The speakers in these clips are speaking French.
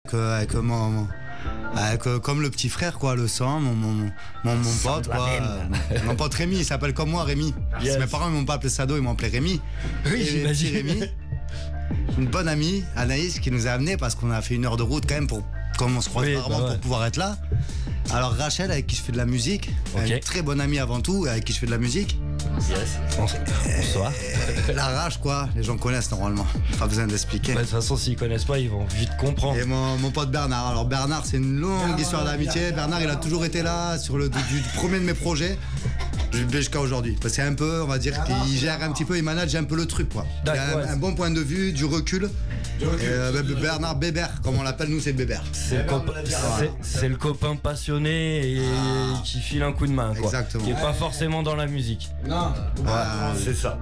Comme le petit frère, quoi, le sang, mon pote, quoi. Mon pote Rémi, il s'appelle comme moi, Rémi. Yes. Mes parents, ils m'ont pas appelé Sado, ils m'ont appelé Rémi. Oui, j'imagine. Rémi, une bonne amie, Anaïs, qui nous a amenés parce qu'on a fait 1 heure de route quand même comme on se croise rarement pour pouvoir être là. Alors Rachel, avec qui je fais de la musique, une très bonne amie avant tout, avec qui je fais de la musique. Yes. Bonsoir. La rage, quoi, les gens connaissent normalement. Pas besoin d'expliquer. De toute façon, s'ils connaissent pas, ils vont vite comprendre. Et mon pote Bernard. Alors Bernard, c'est une longue histoire d'amitié. Bernard, il a toujours été là sur du premier de mes projets jusqu'à aujourd'hui. C'est un peu, on va dire, qu'il gère un petit peu, il manage un peu le truc, quoi. Il a un bon point de vue, du recul. Bernard Bébert, comme on l'appelle, nous, c'est Bébert. C'est le copain passionné et qui file un coup de main, quoi. Exactement. Qui est pas forcément dans la musique. Non. C'est ça.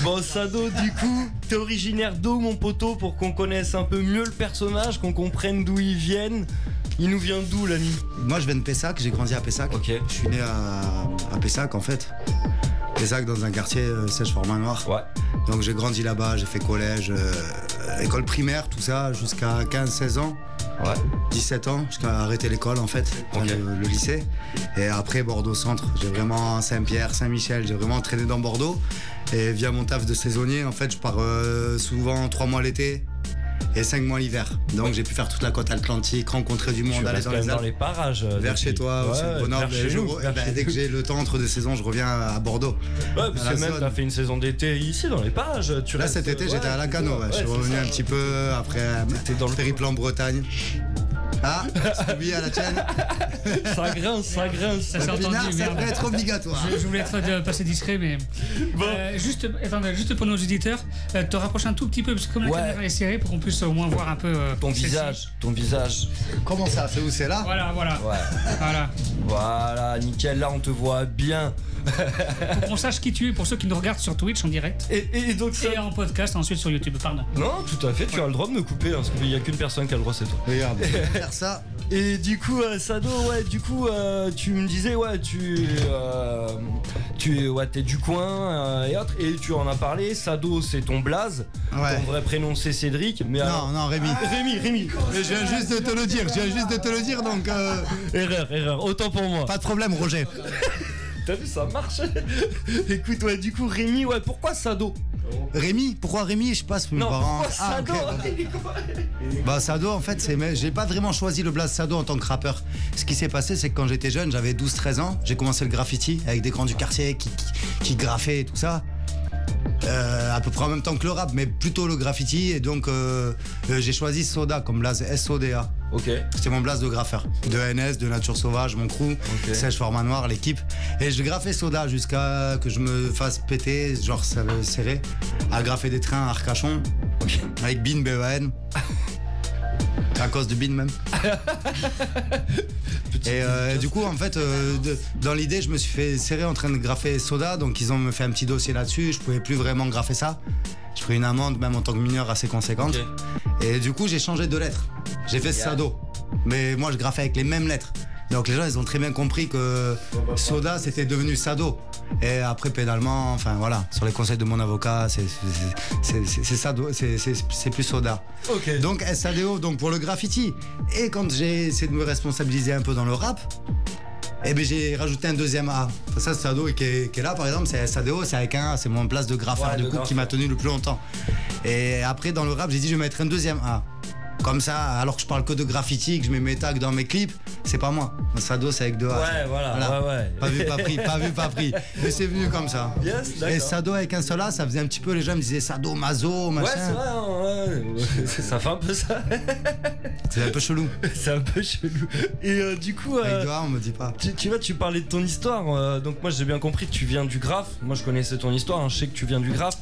Bon, Sado, du coup, t'es originaire d'où, mon poteau, pour qu'on connaisse un peu mieux le personnage, qu'on comprenne d'où ils viennent. Il nous vient d'où, l'ami? Moi, je viens de Pessac, j'ai grandi à Pessac. Okay. Je suis né à Pessac, en fait. Pessac, dans un quartier Sèche-Format-Noir. Ouais. Donc, j'ai grandi là-bas, j'ai fait collège, école primaire, tout ça, jusqu'à 15-16 ans. Ouais. 17 ans, jusqu'à arrêter l'école, en fait, le lycée. Et après, Bordeaux-Centre. J'ai vraiment Saint-Pierre, Saint-Michel, j'ai vraiment traîné dans Bordeaux. Et via mon taf de saisonnier, en fait, je pars souvent 3 mois l'été et 5 mois l'hiver. Donc j'ai pu faire toute la côte atlantique, rencontrer du monde, aller dans les parages. Vers chez toi, aussi, Grenoble. Dès que j'ai le temps entre 2 saisons, je reviens à Bordeaux. Ouais, parce que même t'as fait une saison d'été ici dans les parages. Là cet été j'étais à Lacanau, je suis revenu un petit peu après dans le périple en Bretagne. Ah, oui, à la tienne. Ça grince. Ça s'est entendu. Ça devrait être obligatoire. Je voulais être passer discret, mais. Bon. Juste pour nos auditeurs, te rapprocher un tout petit peu, parce que comme la caméra est serrée, pour qu'on puisse au moins voir un peu. Ton visage. Comment ça? C'est où? C'est là? Voilà. Ouais. Voilà, nickel, là on te voit bien. Pour qu'on sache qui tu es, pour ceux qui nous regardent sur Twitch en direct. Et donc ça... Et en podcast ensuite sur YouTube, pardon. Non, tout à fait, tu as le droit de me couper, parce qu'il n'y a qu'une personne qui a le droit, c'est toi. Regarde, faire ça. Et du coup, Sado, tu me disais, t'es du coin et autres, et tu en as parlé. Sado, c'est ton blaze. Ouais. Ton vrai prénom, c'est Cédric. Mais non, Rémi. Rémi. Mais je viens juste de te le dire, donc. Erreur, autant pour moi. Pas de problème, Roger. T'as vu, ça marche. Écoute, du coup, Rémi, pourquoi Sado? Rémi? Pourquoi Rémi? Je passe mes parents. Pourquoi Sado? Okay. Sado, en fait, j'ai pas vraiment choisi le blaze Sado en tant que rappeur. Ce qui s'est passé, c'est que quand j'étais jeune, j'avais 12-13 ans, j'ai commencé le graffiti avec des grands du quartier qui graffaient et tout ça. À peu près en même temps que le rap, mais plutôt le graffiti. Et donc, j'ai choisi Soda comme blaze, SODA. Ok. C'était mon blaze de graffeur. De NS, de Nature Sauvage, mon crew, Sèche-Format-Noir, l'équipe. Et je graffais Soda jusqu'à que je me fasse péter, genre serré, à graffer des trains à Arcachon, avec Bin, BEN. À cause de Bin même. Et du coup, en fait, dans l'idée, je me suis fait serrer en train de graffer Soda, donc ils ont me fait un petit dossier là-dessus. Je pouvais plus vraiment graffer ça. Je pris une amende, même en tant que mineur, assez conséquente. Okay. Et du coup, j'ai changé de lettres. J'ai fait Sado, mais moi, je graffais avec les mêmes lettres. Donc les gens, ils ont très bien compris que Soda, c'était devenu Sado. Et après, pénalement, enfin voilà, sur les conseils de mon avocat, c'est Sado, c'est plus Soda. Okay. Donc SADO, donc pour le graffiti. Et quand j'ai essayé de me responsabiliser un peu dans le rap, j'ai rajouté un deuxième A. Ça, Sado qui est là, par exemple, c'est SADO, c'est avec un A, c'est mon place de graffeur du coup qui m'a tenu le plus longtemps. Et après, dans le rap, j'ai dit je vais mettre un deuxième A. Comme ça, alors que je parle que de graffiti, que je mets mes tags dans mes clips, c'est pas moi. Sado, c'est avec 2 A. Ouais, voilà. Ouais. Pas vu, pas pris. Mais c'est venu comme ça. Yes, d'accord. Et Sado avec un seul A, ça faisait un petit peu, les gens me disaient Sado, Mazo, machin. Ouais, c'est vrai, ça fait un peu ça. C'est un peu chelou. C'est un peu chelou. Et du coup. Avec 2 A, on me dit pas. Tu parlais de ton histoire. Donc, moi, j'ai bien compris que tu viens du graphe. Moi, je connaissais ton histoire, je sais que tu viens du graphe.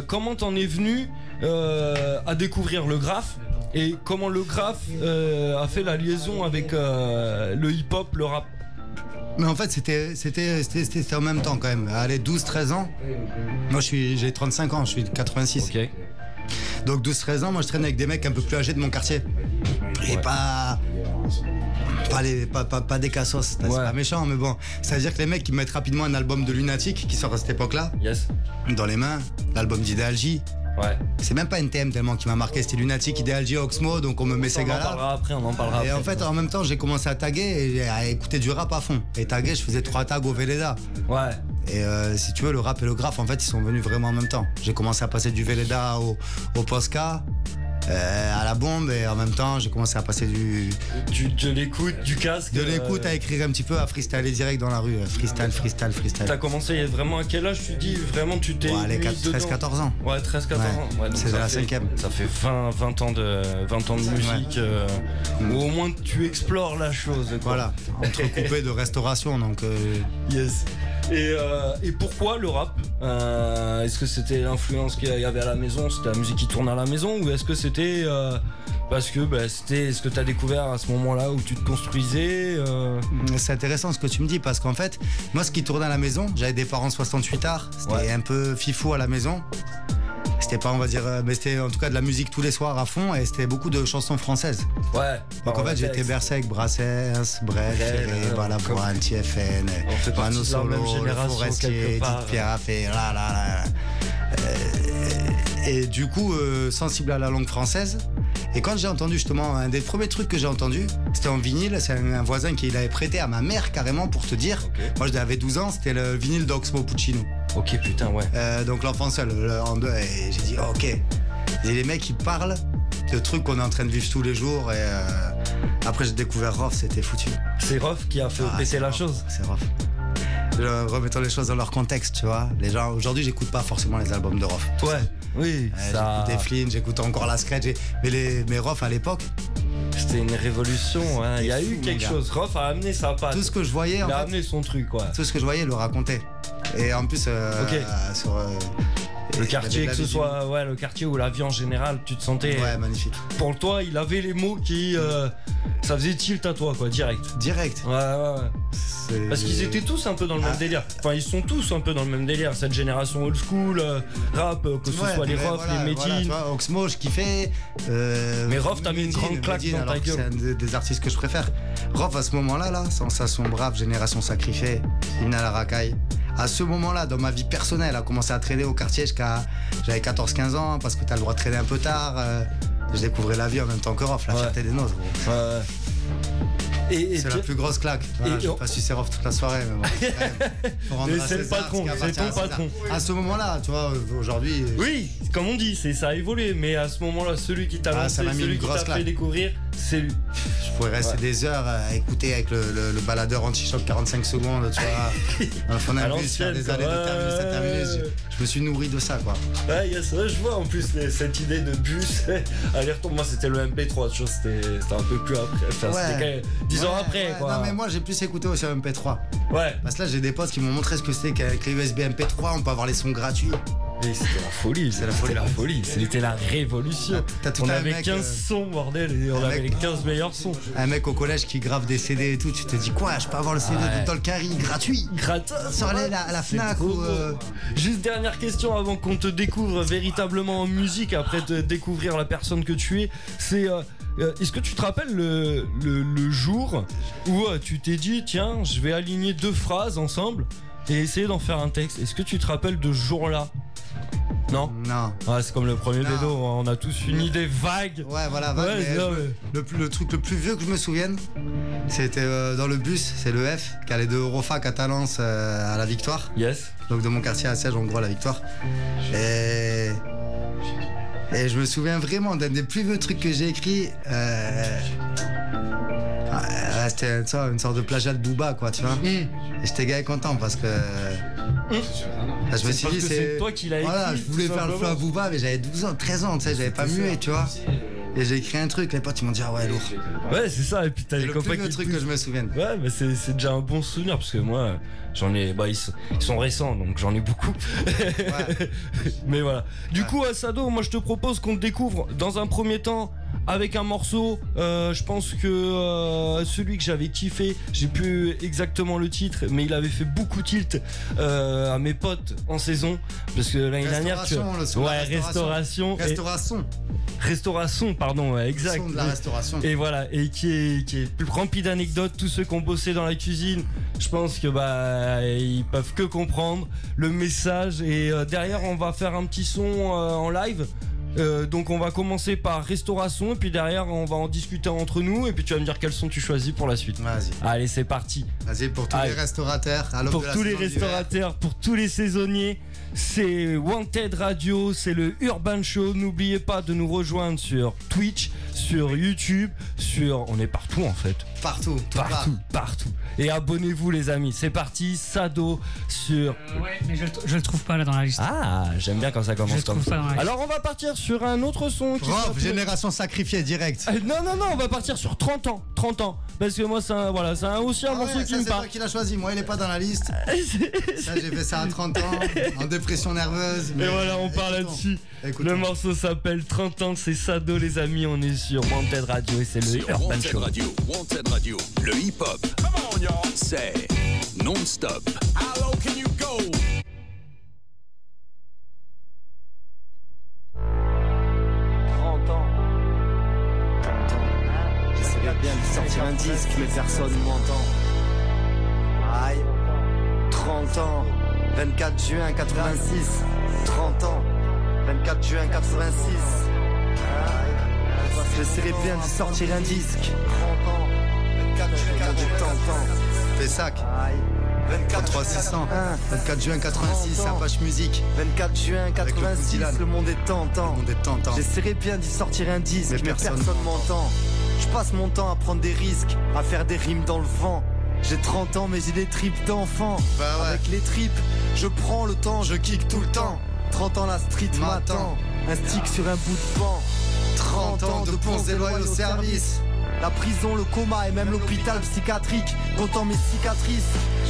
Comment t'en es venu à découvrir le graphe? Et comment le graphe a fait la liaison avec le hip-hop, le rap? Mais en fait, c'était en même temps quand même. Allez, 12-13 ans. Moi, j'ai 35 ans, je suis de 86. Ok. Donc 12-13 ans, moi, je traîne avec des mecs un peu plus âgés de mon quartier. Et pas des cassos, c'est pas méchant, mais bon. C'est-à-dire que les mecs, ils me mettent rapidement un album de Lunatic qui sort à cette époque-là. Yes. Dans les mains, l'album d'Idéalgie. Ouais. C'est même pas NTM tellement qui m'a marqué, c'était Lunatic, Ideal J, Oxmo, donc on me met ces gars-là. On en parlera après. Et en fait, en même temps, j'ai commencé à taguer et à écouter du rap à fond. Et taguer, je faisais 3 tags au Véleda. Ouais. Et si tu veux, le rap et le graphe, en fait, ils sont venus vraiment en même temps. J'ai commencé à passer du Véleda au Posca. À la bombe, et en même temps j'ai commencé à passer de l'écoute, du casque. De l'écoute à écrire un petit peu, à freestyler direct dans la rue. Freestyle. T'as commencé vraiment à quel âge, tu dis? Vraiment tu t'es. Ouais, 13-14 ans. Ouais, 13-14 ans. Ouais, c'est la 5e. Ça fait 20 ans de musique. Où au moins tu explores la chose. Quoi. Voilà, entrecoupé de restauration donc. Yes. Et pourquoi le rap? Est-ce que c'était l'influence qu'il y avait à la maison, c'était la musique qui tourne à la maison, ou est-ce que c'était parce que c'était ce que tu as découvert à ce moment-là où tu te construisais C'est intéressant ce que tu me dis, parce qu'en fait, moi ce qui tournait à la maison, j'avais des parents 68 arts, c'était un peu fifou à la maison. C'était pas, on va dire, mais c'était en tout cas de la musique tous les soirs à fond, et c'était beaucoup de chansons françaises. Ouais. Donc en fait, j'étais bercé avec Brassens, Brel, Ferré, Balavoine, TFN, Mano Solo, Le Forestier, Edith Piaf, et là. Et du coup, sensible à la langue française. Et quand j'ai entendu justement, un des premiers trucs que j'ai entendu, c'était en vinyle, c'est un voisin qui l'avait prêté à ma mère carrément pour te dire. Okay. Moi j'avais 12 ans, c'était le vinyle d'Oxmo Puccino. Ok, putain, ouais. Donc l'enfant seul, en deux, et j'ai dit ok. Et les mecs ils parlent de trucs qu'on est en train de vivre tous les jours, et après j'ai découvert Rof, c'était foutu. C'est Rof qui a fait péter la chose. C'est Rof. Remettons les choses dans leur contexte, tu vois. Les gens, aujourd'hui, j'écoute pas forcément les albums de Rof. Ouais, oui. J'écoutais Flynn, j'écoutais encore la Scratch, mais Rof à l'époque. C'était une révolution, hein. Il y a eu quelque chose. Rof a amené sa patte. Tout ce que je voyais, il a amené son truc, quoi. Tout ce que je voyais, il le racontait. Et en plus, sur. Le quartier, que ce soit le quartier ou la vie en général, tu te sentais. Ouais, magnifique. Pour toi, il avait les mots qui. Ça faisait tilt à toi, quoi, direct. Ouais. Parce qu'ils étaient tous un peu dans le même délire. Enfin, ils sont tous un peu dans le même délire. Cette génération old school, rap, que ce soit les Rof, les Métines. Tu vois, Oxmo, je kiffais. Mais Rof, t'as mis une grande claque dans ta gueule. C'est un des artistes que je préfère. Rof, à ce moment-là, Sensation Brave, Génération Sacrifiée, Hymne à la racaille. À ce moment-là, dans ma vie personnelle, a commencé à traîner au quartier jusqu'à. J'avais 14-15 ans, parce que t'as le droit de traîner un peu tard. Je découvrais la vie en même temps que Rof, la fierté des nôtres. Ouais. C'est la plus grosse claque. Voilà, je vais pas sucer Rof toute la soirée, mais bon. Mais c'est le patron, c'est ton patron. À ce moment-là, tu vois, aujourd'hui. Oui, comme on dit, ça a évolué, mais à ce moment-là, celui qui t'a lancé, celui qui t'a fait découvrir, c'est lui. Je pourrais rester des heures à écouter avec le baladeur anti-choc 45 secondes, tu vois. Un fond d'un bus, faire des années de terminus à terminus. Je me suis nourri de ça, quoi. Ouais, je vois en plus cette idée de bus, aller-retour. Moi, c'était le MP3, tu vois, c'était un peu plus après. Enfin, c'était 10 ans après, quoi. Non, mais moi, j'ai plus écouté aussi MP3. Ouais. Parce que là, j'ai des potes qui m'ont montré ce que c'était qu'avec les USB MP3, on peut avoir les sons gratuits. Et c'était la folie, c'était la révolution. On avait 15 sons, bordel, et on avait les 15 meilleurs sons. Un mec au collège qui grave des CD et tout, tu te dis quoi, je peux avoir le CD de Tolkari gratuit sur la Fnac ou Juste dernière question avant qu'on te découvre véritablement en musique, après te découvrir la personne que tu es, c'est est-ce que tu te rappelles le jour où tu t'es dit tiens, je vais aligner 2 phrases ensemble et essayer d'en faire un texte? Est-ce que tu te rappelles de ce jour-là? Non. C'est comme le premier bédo, on a tous une idée vague. Ouais, voilà, vague. Le truc le plus vieux que je me souvienne, c'était dans le bus, c'est le F qui allait de Eurofac à Talence à la Victoire. Yes. Donc de mon quartier à Sège, en gros, à la Victoire. Et je me souviens vraiment d'un des plus vieux trucs que j'ai écrit. C'était une sorte de plagiat de Booba, quoi, tu vois. Et j'étais gay content parce que. Je me suis dit, c'est toi qui l'as écrit. Voilà, je voulais faire le flow à Booba, mais j'avais 12 ans, 13 ans, tu sais, j'avais pas mué, tu vois. Et j'ai écrit un truc, les potes ils m'ont dit ah ouais, lourd. Ouais, c'est ça, et puis t'as les copains qui. C'est le truc que je me souvienne. Ouais, mais c'est déjà un bon souvenir parce que moi, j'en ai. Ils sont récents donc j'en ai beaucoup. Ouais. Mais voilà. Du coup, Sado, moi je te propose qu'on te découvre dans un premier temps avec un morceau. Je pense que celui que j'avais kiffé, j'ai plus exactement le titre, mais il avait fait beaucoup tilt à mes potes en saison parce que l'année dernière. Restauration. Restauration, pardon, ouais, exact. Son de la restauration. Et voilà, et qui est rempli d'anecdotes. Tous ceux qui ont bossé dans la cuisine, je pense que ils peuvent que comprendre le message. Et derrière, on va faire un petit son en live. Donc on va commencer par restauration et puis derrière on va en discuter entre nous et puis tu vas me dire quel son tu choisis pour la suite. Vas-y. Allez, c'est parti. Vas-y, pour tous les restaurateurs. Pour tous les restaurateurs, pour tous les saisonniers, c'est Wanted Radio, c'est le Urban Show. N'oubliez pas de nous rejoindre sur Twitch, sur YouTube, on est partout en fait. Partout. Et abonnez-vous les amis. C'est parti, Sado sur. Ouais, mais je le trouve pas là dans la liste. Ah, j'aime bien quand ça commence comme ça. Alors on va partir sur un autre son. Génération sacrifiée direct. Non, on va partir sur 30 ans. Parce que moi, c'est aussi un morceau qui me parle. C'est toi qui l'as choisi, moi il est pas dans la liste. Ça, j'ai fait ça à 30 ans, en dépression nerveuse. Et voilà, on part là-dessus. Le morceau s'appelle 30 ans, c'est Sado les amis, on est sur Wanted Radio et c'est le Urban Show. Wanted Radio, le hip-hop, c'est non-stop. How low can you go? 30 ans. J'essaierais bien de sortir un disque, mais personne m'entend. Aïe. 30 ans. 24 juin 86. 30 ans. 24 juin 86. J'essaierais bien de sortir un disque. 30 ans. 24 juin 86. Pessac. 23 600. 24 juin 86, Apache Musique. 24 juin 86, le monde est tentant. J'essaierais bien d'y sortir un disque, mais personne m'entend. Je passe mon temps à prendre des risques, à faire des rimes dans le vent. J'ai 30 ans mais j'ai des tripes d'enfant. Avec les tripes, je prends le temps, je kick tout le temps. 30 ans la street m'attend, un stick sur un bout de banc. 30 ans de ponts déloyaux au service. La prison, le coma et même l'hôpital psychiatrique. Comptant mes cicatrices,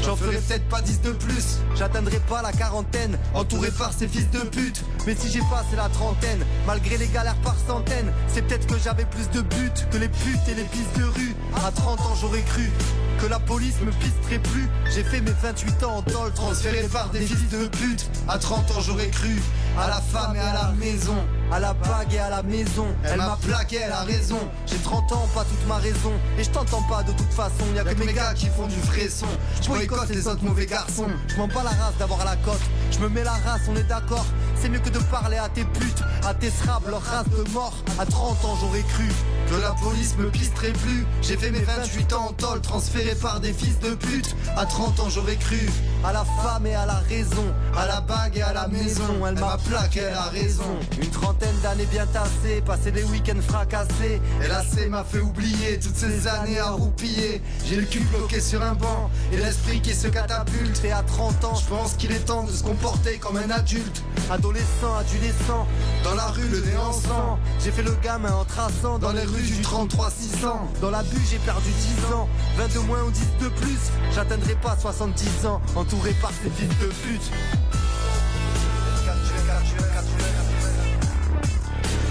j'en ferai peut-être pas 10 de plus. J'atteindrai pas la quarantaine, entouré par ces fils de pute. Mais si j'ai passé la trentaine, malgré les galères par centaines, c'est peut-être que j'avais plus de buts que les putes et les pistes de rue. À 30 ans j'aurais cru que la police me pisterait plus. J'ai fait mes 28 ans en tôle, transféré par des fils de pute. À 30 ans j'aurais cru à la femme et à la maison, à la bague et à la maison. Elle m'a plaqué, elle a raison. J'ai 30 ans, pas toute ma raison. Et je t'entends pas de toute façon. Y'a que mes gars qui font du vrai son. Je boycotte les autres mauvais garçons. Je m'en bats la race d'avoir la cote. Je me mets la race, on est d'accord. C'est mieux que de parler à tes putes, à tes srabs, leur race de mort. À 30 ans j'aurais cru que la police me pisterait plus. J'ai fait mes 28 ans en tôle, transféré par des fils de pute. À 30 ans j'aurais cru à la femme et à la raison, à la bague et à la maison. Elle m'a plaqué, elle a raison. Une trentaine d'années bien tassées, passé des week-ends fracassés. Et la C m'a fait oublier toutes ces années à roupiller. J'ai le cul bloqué sur un banc et l'esprit qui se catapulte. Et à 30 ans, je pense qu'il est temps de se comporter comme un adulte. Adolescent, adolescent, dans la rue le nez en sang. J'ai fait le gamin en traçant dans les rues du 33 600. Dans la bulle j'ai perdu 10 ans, 20 de moins ou 10 de plus. J'atteindrai pas 70 ans, entouré par ces fils de pute.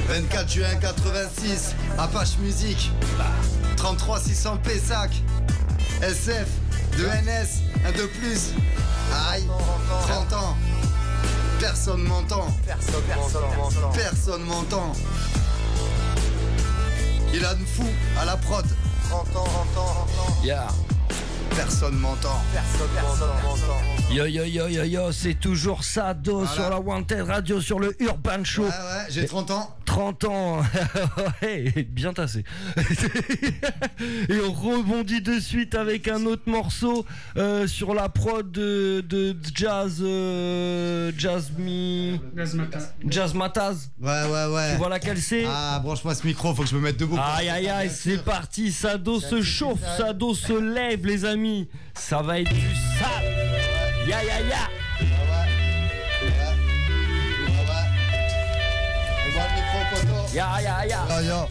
24 juin 86, Apache Musique. 33 600 Pessac. SF, 2NS, un de plus. Aïe, 30 ans. Personne m'entend. Personne m'entend. Il a une fou à la prod. 30 ans. Yeah. Personne m'entend. Yo, c'est toujours Sado sur la Wanted Radio, sur le Urban Show. Ouais, j'ai 30 ans. 30 ans, ouais, bien tassé. Et on rebondit de suite avec un autre morceau sur la prod de Jazz Mataz. Ouais. Tu vois laquelle c'est? Ah, branche-moi ce micro, faut que je me mette debout. Aïe, c'est parti, Sado se chauffe, Sado se lève, les amis. Ça va être du sale. Ya. Yo.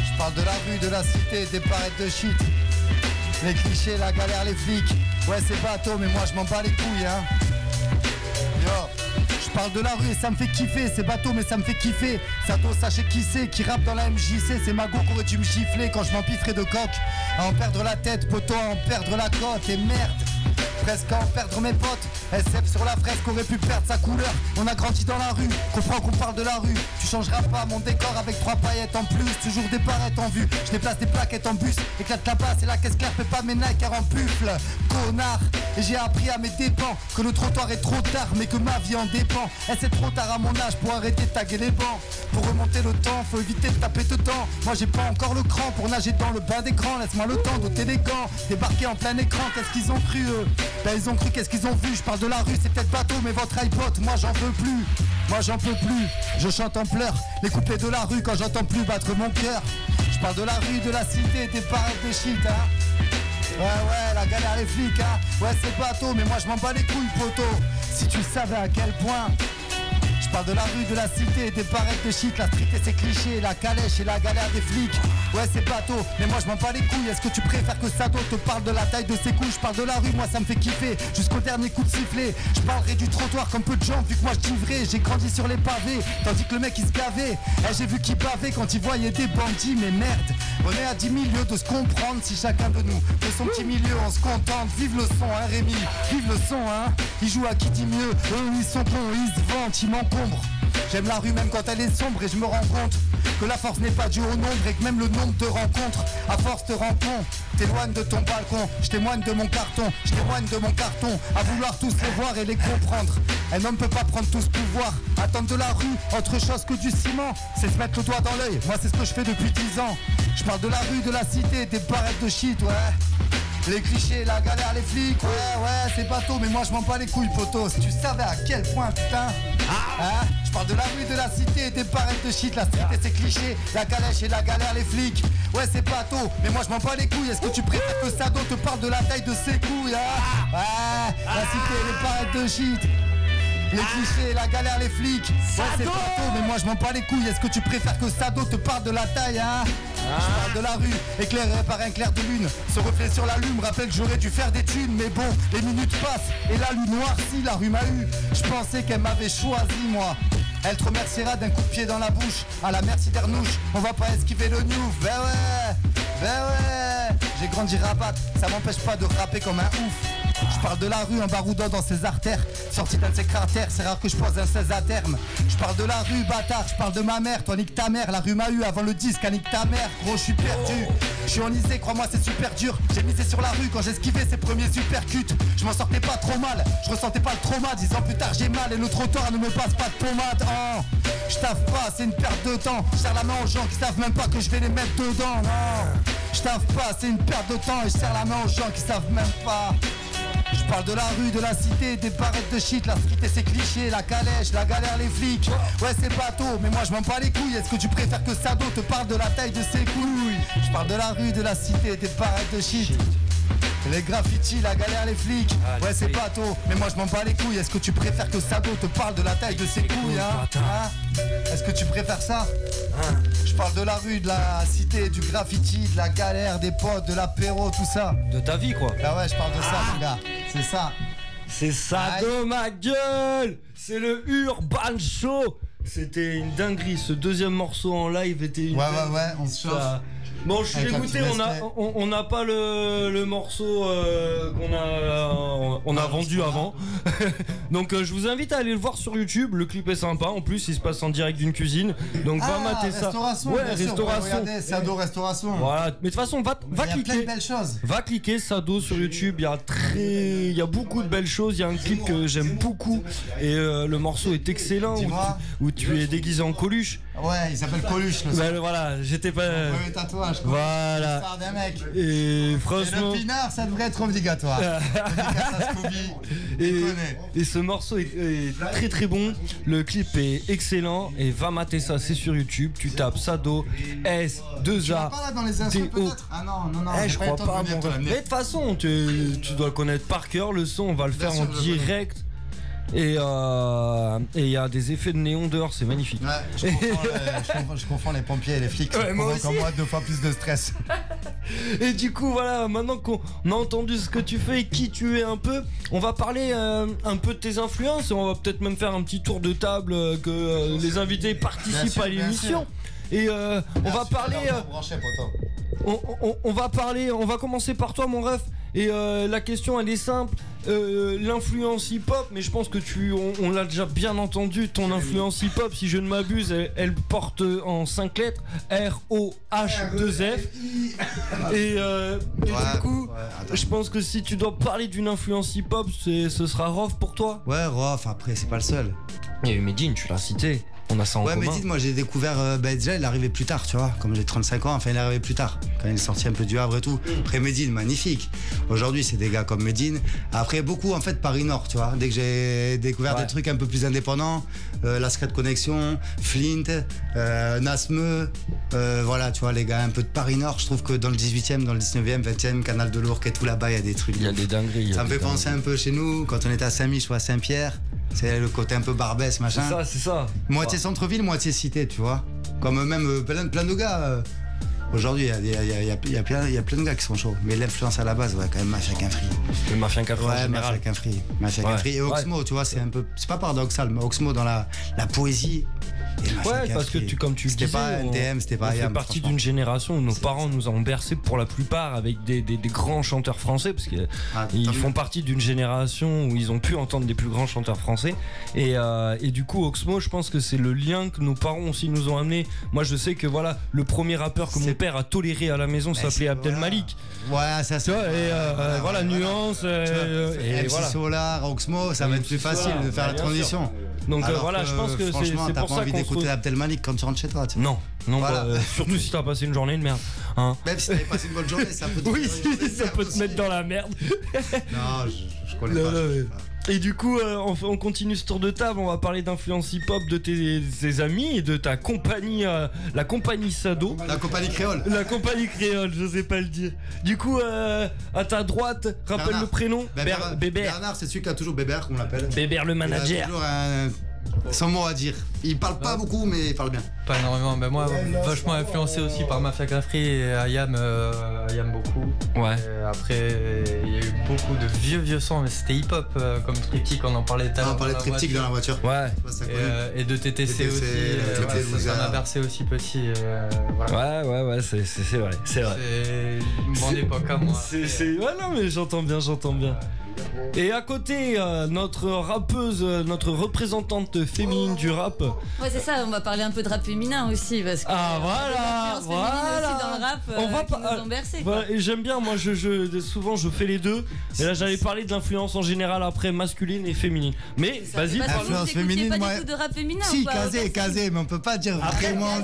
Je parle de la rue, de la cité, des parettes de shit. Les clichés, la galère, les flics. Ouais, c'est bateau, mais moi je m'en bats les couilles, hein. Yo, je parle de la rue et ça me fait kiffer. C'est bateau, mais ça me fait kiffer. Sado, sachez qui c'est, qui rappe dans la MJC. C'est Mago qui aurait dû me gifler quand je m'empiffrais de coq. À en perdre la tête, poteau, à en perdre la côte. Et merde. presque à en perdre mes potes. SF sur la fresque aurait pu perdre sa couleur. On a grandi dans la rue, comprends qu'on parle de la rue. Tu changeras pas mon décor avec 3 paillettes en plus. Toujours des barrettes en vue, je déplace des plaquettes en bus. Éclate la basse et la caisse claire, fais pas mes Nike car en buffle. Connard, et j'ai appris à mes dépens que le trottoir est trop tard mais que ma vie en dépend. Et c'est trop tard à mon âge pour arrêter de taguer les bancs. Pour remonter le temps, faut éviter de taper dedans. Moi j'ai pas encore le cran pour nager dans le bain d'écran. Laisse-moi le temps d'ôter les gants, débarquer en plein écran. Qu'est-ce qu'ils ont cru eux? Ben ils ont cru, qu'est-ce qu'ils ont vu? Je parle de la rue, c'est peut-être bateau mais votre iPod, moi j'en veux plus. Moi j'en peux plus, je chante en pleurs les couplets de la rue quand j'entends plus battre mon cœur. Je parle de la rue, de la cité, des barrettes de shit hein. Ouais, la galère les flics hein. Ouais c'est bateau mais moi je m'en bats les couilles poteau. Si tu savais à quel point. Je parle de la rue, de la cité, des barrettes de shit. La street et ses clichés, la calèche et la galère des flics. Ouais c'est bateau, mais moi je m'en bats les couilles. Est-ce que tu préfères que Sado te parle de la taille de ses couilles? Je parle de la rue, moi ça me fait kiffer jusqu'au dernier coup de sifflet. Je parlerai du trottoir comme peu de gens vu que moi je dis vrai. J'ai grandi sur les pavés, tandis que le mec il se gavait. J'ai vu qu'il bavait quand il voyait des bandits. Mais merde, on est à 10 milieux de se comprendre. Si chacun de nous, de son petit milieu, on se contente. Vive le son hein Rémi, vive le son hein. Il joue à qui dit mieux, eux ils sont bons, ils se vantent, ils m'encombrent. J'aime la rue même quand elle est sombre et je me rends compte que la force n'est pas due au nombre et que même le nombre de rencontres à force te rend compte. T'éloignes de ton balcon, je témoigne de mon carton, je témoigne de mon carton, à vouloir tous les voir et les comprendre. Un homme peut pas prendre tout ce pouvoir, attendre de la rue, autre chose que du ciment, c'est se mettre le doigt dans l'œil, moi c'est ce que je fais depuis 10 ans. Je parle de la rue, de la cité, des barrettes de shit, ouais. Les clichés, la galère, les flics, ouais, c'est bateau, mais moi je m'en bats les couilles, poteau. Si tu savais à quel point, putain, hein. Je parle de la rue, de la cité, des barrettes de shit, la street et ses clichés, la calèche et la galère, les flics. Ouais, c'est bateau, mais moi je m'en bats les couilles. Est-ce que tu préfères que Sado te parle de la taille de ses couilles, hein? Ouais, la cité, les barrettes de shit. Les clichés, la galère, les flics. Ouais c'est bateau, mais moi je m'en bats les couilles. Est-ce que tu préfères que Sado te parle de la taille hein? Je parle de la rue, éclairé par un clair de lune. Ce reflet sur la lune rappelle que j'aurais dû faire des thunes. Mais bon, les minutes passent et la lune noircit, la rue m'a eu. Je pensais qu'elle m'avait choisi moi. Elle te remerciera d'un coup de pied dans la bouche. À la merci d'Ernouche, on va pas esquiver le new. Ben ouais, j'ai grandi rabat, ça m'empêche pas de rapper comme un ouf. Je parle de la rue en baroudant dans ses artères. Sorti d'un de ses cratères, c'est rare que je pose un 16 à terme. Je parle de la rue, bâtard, je parle de ma mère. Toi nique ta mère, la rue m'a eu avant le disque, à nique ta mère. Gros je suis perdu, je suis enlisé, crois-moi c'est super dur. J'ai misé sur la rue quand j'esquivais ses premiers supercuts. Je m'en sortais pas trop mal, je ressentais pas le trauma. 10 ans plus tard j'ai mal et le trottoir ne me passe pas de pommade. Oh, je taffe pas, c'est une perte de temps. Je serre la main aux gens qui savent même pas que je vais les mettre dedans. Non, je taffe pas, c'est une perte de temps. Et je serre la main aux gens qui savent même pas. Je parle de la rue, de la cité, des barrettes de shit, la street et ses clichés, la calèche, la galère, les flics. Ouais c'est bateau, mais moi je m'en bats les couilles. Est-ce que tu préfères que Sado te parle de la taille de ses couilles? Je parle de la rue, de la cité, des barrettes de shit. Les graffitis, la galère, les flics. Ouais c'est bateau, mais moi je m'en bats les couilles. Est-ce que tu préfères que Sado te parle de la taille de ses couilles hein? Est-ce que tu préfères ça? Je parle de la rue, de la cité, du graffiti, de la galère, des potes, de l'apéro, tout ça. De ta vie quoi. Ah ouais je parle de ça mon gars, c'est ça. C'est Sado ma gueule. C'est le Urban Show. C'était une dinguerie, ce deuxième morceau en live était une dinguerie. Ouais, on se chauffe. Bon, je suis dégoûté, on n'a pas le morceau qu'on a vendu avant. Donc je vous invite à aller le voir sur YouTube, le clip est sympa, en plus il se passe en direct d'une cuisine. Donc va mater ça. Ouais, restauration. Regardez, Sado Restauration. Voilà, mais de toute façon va cliquer. Il y a plein de belles choses. Va cliquer Sado sur YouTube, il y a beaucoup de belles choses, il y a un clip que j'aime beaucoup et le morceau est excellent où tu es déguisé en Coluche. Ouais, il s'appelle Coluche le son. Voilà, j'étais pas. Premier tatouage. Voilà. L'histoire d'un mec. Et franchement. Et le pinard, ça devrait être obligatoire. Et ce morceau est très très bon. Le clip est excellent et va mater ça, c'est sur YouTube. Tu tapes Sado S2A. Tu vas pas là dans les instruments peut-être? Ah non. Je crois pas. Mais de toute façon, tu dois le connaître par cœur. Le son, on va le faire en direct. Et il y a des effets de néon dehors, c'est magnifique. Ouais, je confonds les pompiers et les flics. Ouais, moi aussi. Comme moi, 2 fois plus de stress. Et du coup, voilà, maintenant qu'on a entendu ce que tu fais et qui tu es un peu, on va parler un peu de tes influences et on va peut-être même faire un petit tour de table que les invités participent à l'émission. Et on va parler. On va commencer par toi, mon ref. Et la question, elle est simple. l'influence hip-hop, mais je pense que on l'a déjà bien entendu, ton influence hip-hop, si je ne m'abuse, elle porte en 5 lettres, R-O-H-2-F. Et du coup, je pense que si tu dois parler d'une influence hip-hop, ce sera Rof pour toi. Ouais, Rof, après, c'est pas le seul. Il y a eu Medine, tu l'as cité. On a ça en commun. Ouais, Medine, moi j'ai découvert, déjà il est arrivé plus tard, tu vois. Comme j'ai 35 ans, enfin il est arrivé plus tard. Quand il est sorti un peu du Havre et tout. Après Medine, magnifique. Aujourd'hui, c'est des gars comme Medine. Après, beaucoup en fait Paris Nord, tu vois. Dès que j'ai découvert des trucs un peu plus indépendants, La Secret Connection, Flint, Nasme, voilà, tu vois, les gars un peu de Paris Nord. Je trouve que dans le 18e, dans le 19e, 20e, Canal de l'Ourcq et tout là-bas, il y a des trucs. Il y a des dingueries. Ça me fait penser un peu chez nous, quand on était à Saint-Mich ou à Saint-Pierre. C'est le côté un peu Barbès, machin. C'est ça. Moitié centre-ville, moitié cité, tu vois. Comme même plein de gars. Aujourd'hui, il y a plein de gars qui sont chauds. Mais l'influence à la base, ouais, quand même, Mafia Quinfri. Le Mafia Quinfri en général. Mafia Quinfri et Oxmo, tu vois, c'est un peu. C'est pas paradoxal, mais Oxmo dans la poésie. Ouais, parce que comme tu le disais, c'était pas NTM, c'était pas on fait partie d'une génération où nos parents nous ont bercé pour la plupart avec des grands chanteurs français, parce qu'ils font partie d'une génération où ils ont pu entendre des plus grands chanteurs français. Et du coup, Oxmo, je pense que c'est le lien que nos parents aussi nous ont amené. Moi, je sais que voilà, le premier rappeur que mon père a toléré à la maison s'appelait Abdel Malik. Ouais, ça c'est. Voilà, Nuance. Et voilà. Solar, Oxmo, ça va être plus facile de faire la transition. Donc voilà, je pense que c'est pour ça qu'on t'as pas envie d'écouter Abdel Malik quand tu rentres chez toi. Tu non, voilà. Surtout si t'as passé une journée de merde. Hein. Même si t'as passé une bonne journée, ça peut te ça peut te mettre dans la merde. Non, je connais pas. Et du coup, on continue ce tour de table. On va parler d'influence hip-hop de tes amis et de ta compagnie, la compagnie Sado. La compagnie créole. La compagnie créole, je sais pas le dire. Du coup, à ta droite, rappelle Bernard. Le prénom. Bébert. Bernard, c'est celui qui a toujours Bébert, on l'appelle. Bébert le manager. Il a toujours son mot à dire. Il parle pas beaucoup, mais il parle bien. Pas énormément, mais moi, vachement influencé aussi par Mafia Quinfri et Ayam beaucoup. Ouais. Et après, il y a eu beaucoup de vieux sons, mais c'était hip-hop, comme Triptyque, on en parlait tout à l'heure. On parlait de Triptyque dans la voiture. Ouais. Et de TTC aussi. Ça m'a bercé aussi petit. Voilà. Ouais, c'est vrai. C'est une bonne époque à moi. Ouais, non, mais j'entends bien. Et à côté, notre rappeuse, notre représentante féminine du rap. Ouais, c'est ça, on va parler un peu de rap féminin aussi. Parce que voilà. Aussi dans le rap, on va qui nous ont bercé. Et j'aime bien, moi, souvent je fais les deux. Et là, j'allais parler de l'influence en général après masculine et féminine. Mais vas-y, parle. Influence féminine, pas du tout de rap féminin. Si, Kazé, mais on peut pas dire vraiment.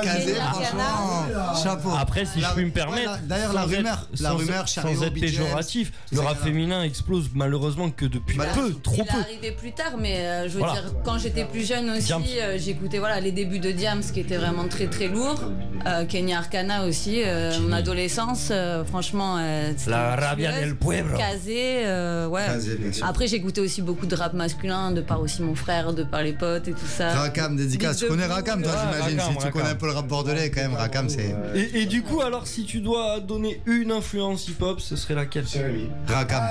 Kazé, franchement, chapeau. Après, si je puis me permettre. D'ailleurs, la rumeur, sans être péjoratif, le rap féminin explose malheureusement que depuis trop peu. Il est arrivé plus tard, mais je veux dire, quand j'étais plus jeune aussi, j'écutais les débuts de Diams qui étaient vraiment très très lourds. Kenya Arcana aussi, mon adolescence, franchement. La rabia del pueblo. Kazé, ouais. Kazé, bien sûr. Après, j'écoutais aussi beaucoup de rap masculin, de par aussi mon frère, de par les potes et tout ça. Rakam, dédicace. Tu connais Rakam, toi, j'imagine. Si tu connais un peu le rap bordelais, quand même, Rakam, c'est. Et du coup, alors, si tu dois donner une influence hip-hop, ce serait laquelle? Rakam.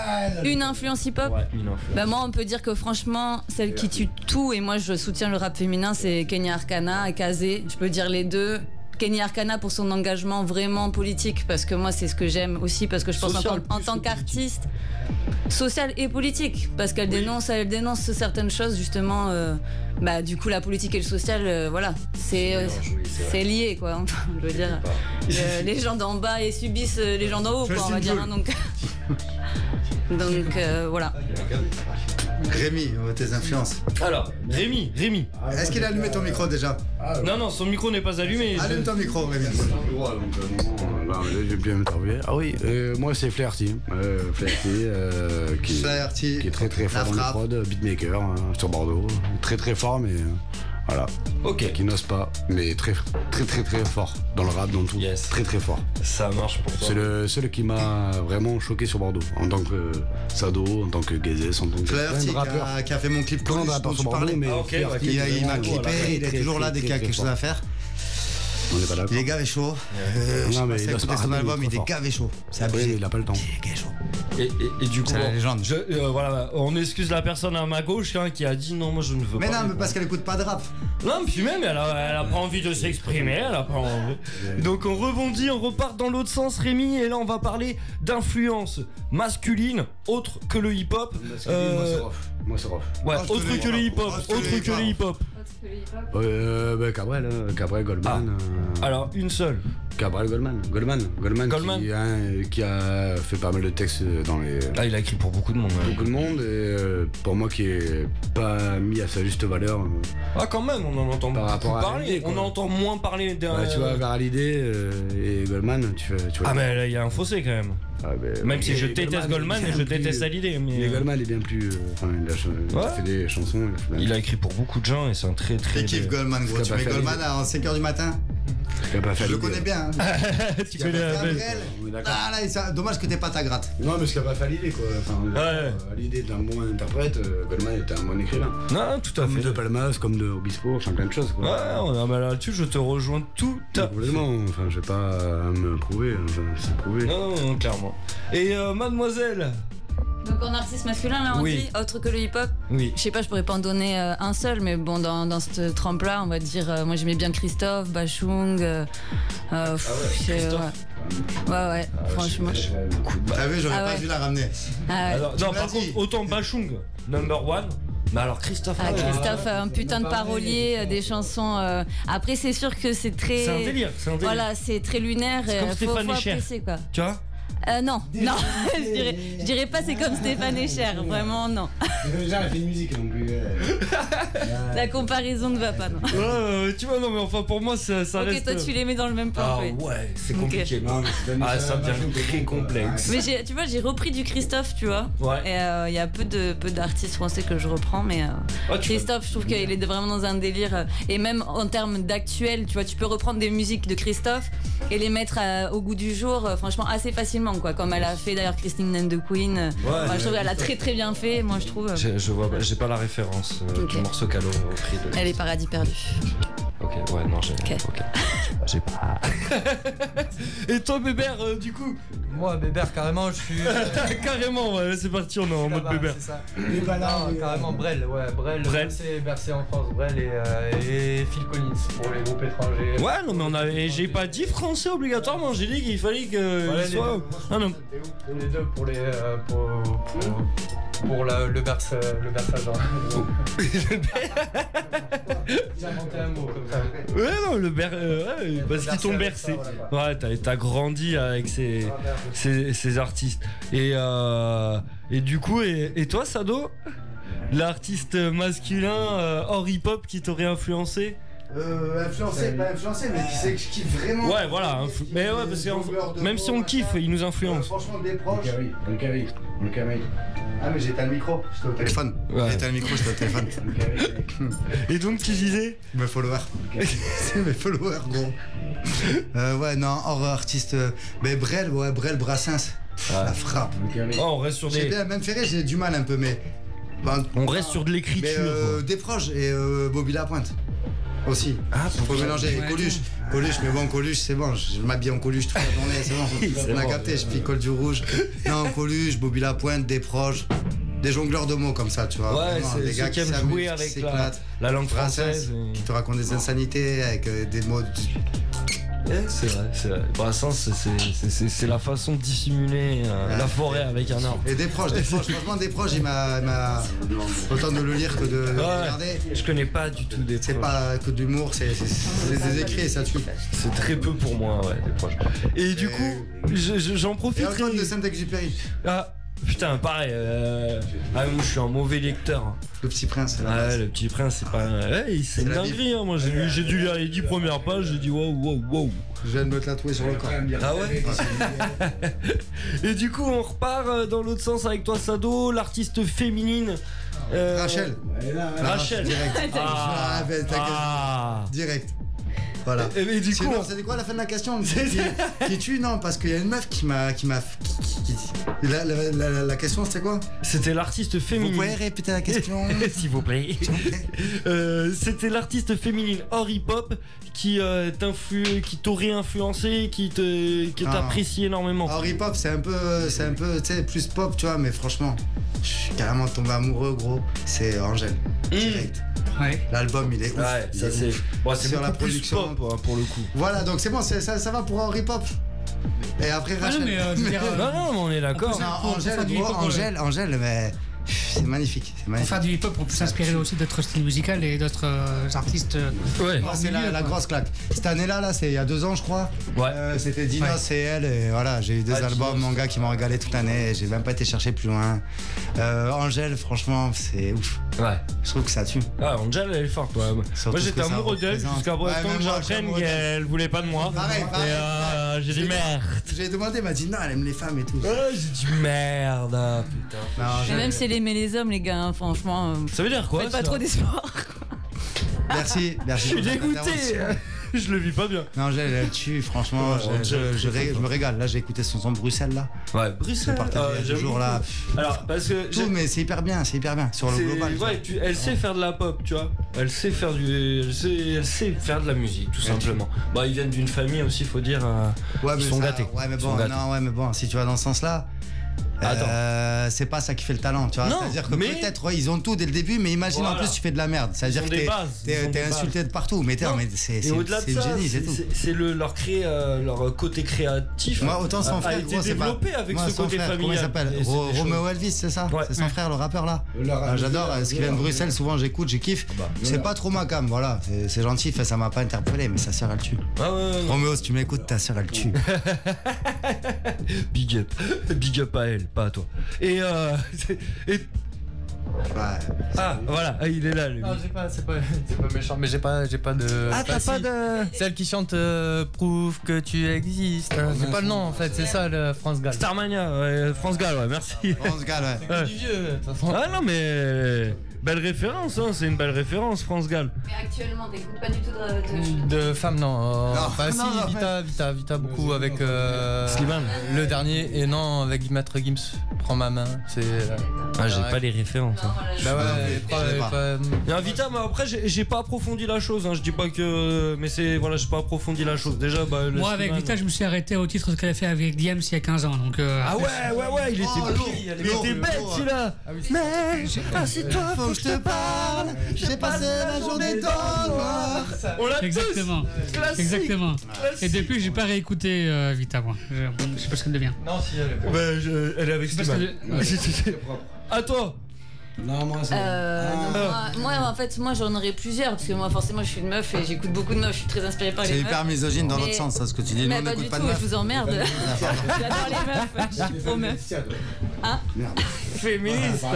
Une influence hip-hop? Ouais, une influence. Bah moi on peut dire que franchement celle qui tue tout, et moi je soutiens le rap féminin, c'est Kenya Arcana et Kazé. Je peux dire les deux. Kenya Arcana pour son engagement vraiment politique, parce que moi c'est ce que j'aime aussi, parce que je pense en tant qu'artiste social et politique, parce qu'elle dénonce certaines choses justement. Du coup la politique et le social, voilà, c'est lié quoi. Je veux dire, les gens d'en bas et subissent les gens d'en haut quoi, on va dire. Hein, donc voilà. Rémi, tes influences. Alors, Rémi. Est-ce qu'il a allumé ton micro déjà? Non, son micro n'est pas allumé. Allume ton micro, Rémi. Là, j'ai bien m'interviewé. Ah oui, moi c'est Flaherty. Qui est très très fort dans les prods, beatmaker sur Bordeaux. Très très fort, mais voilà. Ok. Qui n'ose pas, mais très très très très fort dans le rap, dans tout. Yes. Très très fort. Ça marche pour toi. C'est le seul qui m'a vraiment choqué sur Bordeaux. En tant que Sado, en tant que Gazès, en tant que Flaherty qui a fait mon clip dont tu parlais. Mais il m'a clippé, il est toujours là dès qu'il y a quelque chose à faire. On n'est pas d'accord. Il est gavé chaud. Non, mais il a écouté son album, il est gavé chaud. C'est abusé. Il a pas le temps. Il est gavé chaud. Et du coup, c'est la légende. Voilà, on excuse la personne à ma gauche qui a dit non, moi je ne veux pas. Mais non, mais parce qu'elle écoute pas de rap. Non, puis même, elle a pas envie de s'exprimer, elle a pas envie. Donc on rebondit, on repart dans l'autre sens, Rémi, et là on va parler d'influence masculine, autre que le hip-hop. Moi c'est rough. Ouais, autre que le hip-hop, autre que le hip-hop. Cabrel, Goldman. Alors, une seule. Cabrel, Goldman. Qui a fait pas mal de textes dans les. Là, il a écrit pour beaucoup de monde. Beaucoup de monde, et pour moi qui est pas mis à sa juste valeur. Ah, quand même, on en entend beaucoup parler. On entend moins parler d'un. Tu vois, vers l'idée et Goldman, tu vois. Ah, mais là, il y a un fossé quand même. Même si je déteste Goldman et je déteste l'idée. Mais Goldman est bien plus. Il a fait des chansons. Il a écrit pour beaucoup de gens et c'est un très. Qui kiffe Goldman, gros. Tu mets Goldman à 5h du matin. Je le connais bien. Tu connais la belle. Ah là, dommage que t'aies pas ta gratte. Non, mais ce qu'il a pas fait l'idée, quoi. L'idée d'un bon interprète, Goldman était un bon écrivain. Non, tout à fait. Comme de Palmas, comme de Obispo, enfin plein de choses, quoi. Ouais, là-dessus, je te rejoins tout à fait. Complètement, enfin, j'ai pas à me prouver, c'est prouvé. Non, clairement. Et mademoiselle. Donc en artiste masculin, là, on dit, autre que le hip-hop. Oui. Je sais pas, je pourrais pas en donner un seul, mais bon, dans cette trempe-là, on va dire, moi j'aimais bien Christophe, Bachung. Christophe. Ouais, franchement. T'as vu, j'aurais pas dû la ramener. Alors, non, par contre, autant Bachung, number one. Mais alors Christophe, un putain de parolier, des chansons. Après, c'est sûr que c'est très. C'est un délire. Voilà, c'est très lunaire. C'est comme Stéphane Echer. Quoi. Tu vois? Non, je dirais pas c'est comme Stéphane Echer, vraiment non. Déjà, elle fait une musique donc. La comparaison ne va pas, non. Tu vois, non, mais enfin pour moi ça reste. Ok, toi tu les mets dans le même plan. Ouais, c'est compliqué. Ça devient très complexe. Mais tu vois, j'ai repris du Christophe, tu vois. Ouais. Et il y a peu d'artistes français que je reprends, mais Christophe, je trouve qu'il est vraiment dans un délire. Et même en termes d'actuel, tu vois, tu peux reprendre des musiques de Christophe et les mettre au goût du jour, franchement, assez facilement. Quoi, comme elle a fait d'ailleurs Christine and the Queen. Je trouve qu'elle a très très bien fait, moi je trouve. Je vois, j'ai pas la référence du morceau qu'elle a repris de. Elle est Paradis perdu. Ok, ouais, non, j'ai pas. Et toi, Bébert, du coup? Moi, Bébert, carrément, je suis. Carrément, ouais, c'est parti, on est en mode Bébert. C'est ça. Carrément, Brel, bercé en France, Brel et Phil Collins pour les groupes étrangers. Ouais, non, mais j'ai pas dit français obligatoirement, j'ai dit qu'il fallait que. Soit... non. Les deux pour les. Pour le berçage. J'ai inventé un mot comme ça. Ouais, non, parce qu'ils t'ont bercé. Ouais, t'as grandi avec ces artistes. Et du coup, et toi, Sado, l'artiste masculin hors hip-hop qui t'aurait influencé? Pas influencé, mais qui kiffe vraiment. Ouais, voilà. Mais ouais, parce que même si on kiffe, il nous influence. Franchement, des proches. Le Camille. Ah, mais j'étais le micro, j'étais au téléphone. Ouais. J'étais le micro, j'étais au téléphone. Et donc, tu disais? Mes followers. C'est mes followers, gros. Ouais, non, hors artiste. Mais Brel, Brassens. La frappe. On reste sur des. Même Ferré, j'ai du mal un peu, mais. On reste sur de l'écriture. Mais des proches et Bobby Lapointe. Aussi. Faut mélanger. Coluche, mais bon, Coluche, c'est bon. Je m'habille en Coluche toute la journée, c'est bon. On a capté, je picole du rouge. Non, Coluche, Bobby Lapointe, des proches. Des jongleurs de mots comme ça, tu vois. Ouais, vraiment, c'est des gars qui aiment jouer avec la langue française. Qui te racontent des insanités avec des mots. C'est vrai. Brassens, c'est la façon de dissimuler la forêt avec un arbre. Et des proches, franchement, des proches, il m'a. Autant de le lire que de le regarder. Je connais pas du tout des proches. C'est pas que de l'humour, c'est des écrits et ça tue. C'est très peu pour moi, ouais, des proches. Et du coup, j'en profite. Et Antoine de Saint-Exupéry. Putain, pareil. Moi, je suis un mauvais lecteur. Le Petit Prince. Le Petit Prince, c'est pas. C'est une dinguerie. Moi, j'ai dû lire les 10 premières pages. J'ai dit wow. Je viens de me tatouer sur le corps. Ah ouais. Et du coup, on repart dans l'autre sens avec toi, Sado, l'artiste féminine. Rachel. Rachel. Direct. Direct. Voilà. Et du coup, c'était quoi la fin de la question? Qui tue? Non, parce qu'il y a une meuf qui m'a. La question c'était quoi? C'était l'artiste féminine. Vous pouvez répéter la question? S'il vous plaît. C'était l'artiste féminine hors hip-hop qui t'aurait influencé, qui t'apprécie énormément. Hors hip-hop c'est un peu tu sais plus pop tu vois, mais franchement je suis carrément tombé amoureux gros. C'est Angèle. Direct. Ouais. L'album il est ouf. Ouais, ça c'est. Bon, c'est sur la production plus pop, pour le coup. Voilà, donc c'est bon, ça va pour hors hip-hop. Et après Rachel. Non, on est d'accord. Angèle, mais c'est magnifique. Pour faire du hip-hop, on peut s'inspirer aussi d'autres styles musicaux et d'autres artistes. Ouais. C'est la grosse claque. Cette année-là, c'est il y a 2 ans, je crois. Ouais. C'était Dinos et elle. Et voilà, j'ai eu 2 albums, mon gars, qui m'ont régalé toute l'année. J'ai même pas été chercher plus loin. Angèle, franchement, c'est ouf. Ouais. Je trouve que ça tue. Ah, Angèle, elle est forte. Ouais. Moi, j'étais amoureux d'elle jusqu'à temps que j'apprenne qu'elle voulait pas de moi. Pareil. Et j'ai dit merde. J'ai demandé, elle m'a dit non, elle aime les femmes et tout. J'ai dit merde. Putain. Même si elle aimait les hommes, les gars, hein, franchement. Ça veut dire quoi? Faites pas trop d'espoir. Merci. Je suis dégoûté. Je le vis pas bien. Non, elle tue, franchement, je me régale. Là, j'ai écouté son son Bruxelles, là. Ouais, Bruxelles. Toujours là. Alors, parce que. Tout, mais c'est hyper bien. Sur le global. Ouais, elle sait faire de la pop, tu vois. Elle sait faire de la musique, tout simplement. Bah, ils viennent d'une famille aussi, faut dire. Ils sont gâtés. Ouais, mais bon, si tu vas dans ce sens-là. C'est pas ça qui fait le talent, tu vois. C'est-à-dire que peut-être ils ont tout dès le début, mais imagine en plus tu fais de la merde. C'est-à-dire que t'es insulté de partout. Mais c'est génie, c'est tout. C'est leur côté créatif. Moi, autant son frère a été développé avec ce côté familial. Comment il s'appelle? Romeo Elvis, c'est ça? C'est son frère, le rappeur là. J'adore. Ce qui vient de Bruxelles, souvent j'écoute, j'ai kiffe. C'est pas trop ma cam, voilà. C'est gentil, ça m'a pas interpellé, mais sa sœur elle tue. Romeo, si tu m'écoutes, ta sœur elle tue. Big up à elle, pas à toi. Et voilà, il est là lui. Non, c'est pas méchant, mais j'ai pas de. Ah, t'as pas de. Celle qui chante Prouve que tu existes. J'ai pas le nom en fait, c'est ça le France Gall. Starmania, France Gall, ouais, merci. France Gall, ouais. C'est du vieux, de toute façon. Ah non, mais. Belle référence, hein, c'est une belle référence, France Gall. Mais actuellement, t'écoutes pas du tout de femmes, non. Vita beaucoup avec Slimane. Le dernier, et non, avec Maître Gims. Prends ma main, c'est. J'ai pas les références. Hein. Bah ouais, Il y a un Vita, mais après, j'ai pas approfondi la chose, hein. Je dis pas que. Mais c'est. Voilà, j'ai pas approfondi la chose. Déjà, bah. Moi, avec Vita, je me suis arrêté au titre qu'elle a fait avec Diams il y a 15 ans. Donc, Ah ouais, il était bête, celui-là. Mais, assis-toi, faut que je te parle. J'ai passé la journée dans le noir. Exactement. Classique. Exactement. Et depuis, j'ai pas réécouté Vita, moi. Je sais pas ce qu'elle devient. Non, si, elle est. Elle est avec Slimane. À toi. Non, moi c'est. Moi, en fait, j'en aurais plusieurs parce que moi, forcément, je suis une meuf et j'écoute beaucoup de meufs. Je suis très inspirée par les meufs. C'est hyper misogyne dans l'autre sens, ça, ce que tu dis. Mais pas du tout, je vous emmerde. J'adore les meufs. Je suis trop meuf. Hein? Féministe.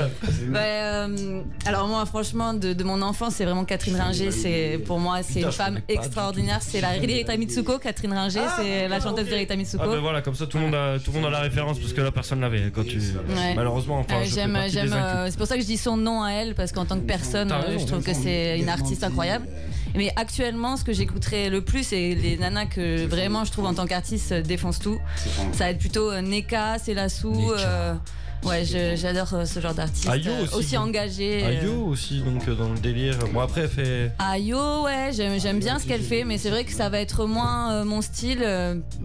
Alors moi, franchement, de mon enfance, c'est vraiment Catherine Ringer. Pour moi, c'est une femme extraordinaire. C'est la Rita Mitsuko. Catherine Ringer, c'est la chanteuse de Rita Mitsuko. Ah ben voilà, comme ça, tout le monde a la référence parce que là, personne l'avait quand tu. Malheureusement, enfin. C'est pour ça que je dis son nom à elle parce qu'en tant que personne, je trouve que c'est une artiste incroyable. Mais actuellement, ce que j'écouterais le plus et les nanas que vraiment je trouve en tant qu'artiste défoncent tout, ça va être plutôt Neka, Selassou. Ouais, j'adore ce genre d'artiste. Ayo aussi engagé. Ayo aussi, donc dans le délire. Bon, après, elle fait. Ayo, ouais, j'aime bien ce qu'elle fait, mais c'est vrai que ça va être moins mon style.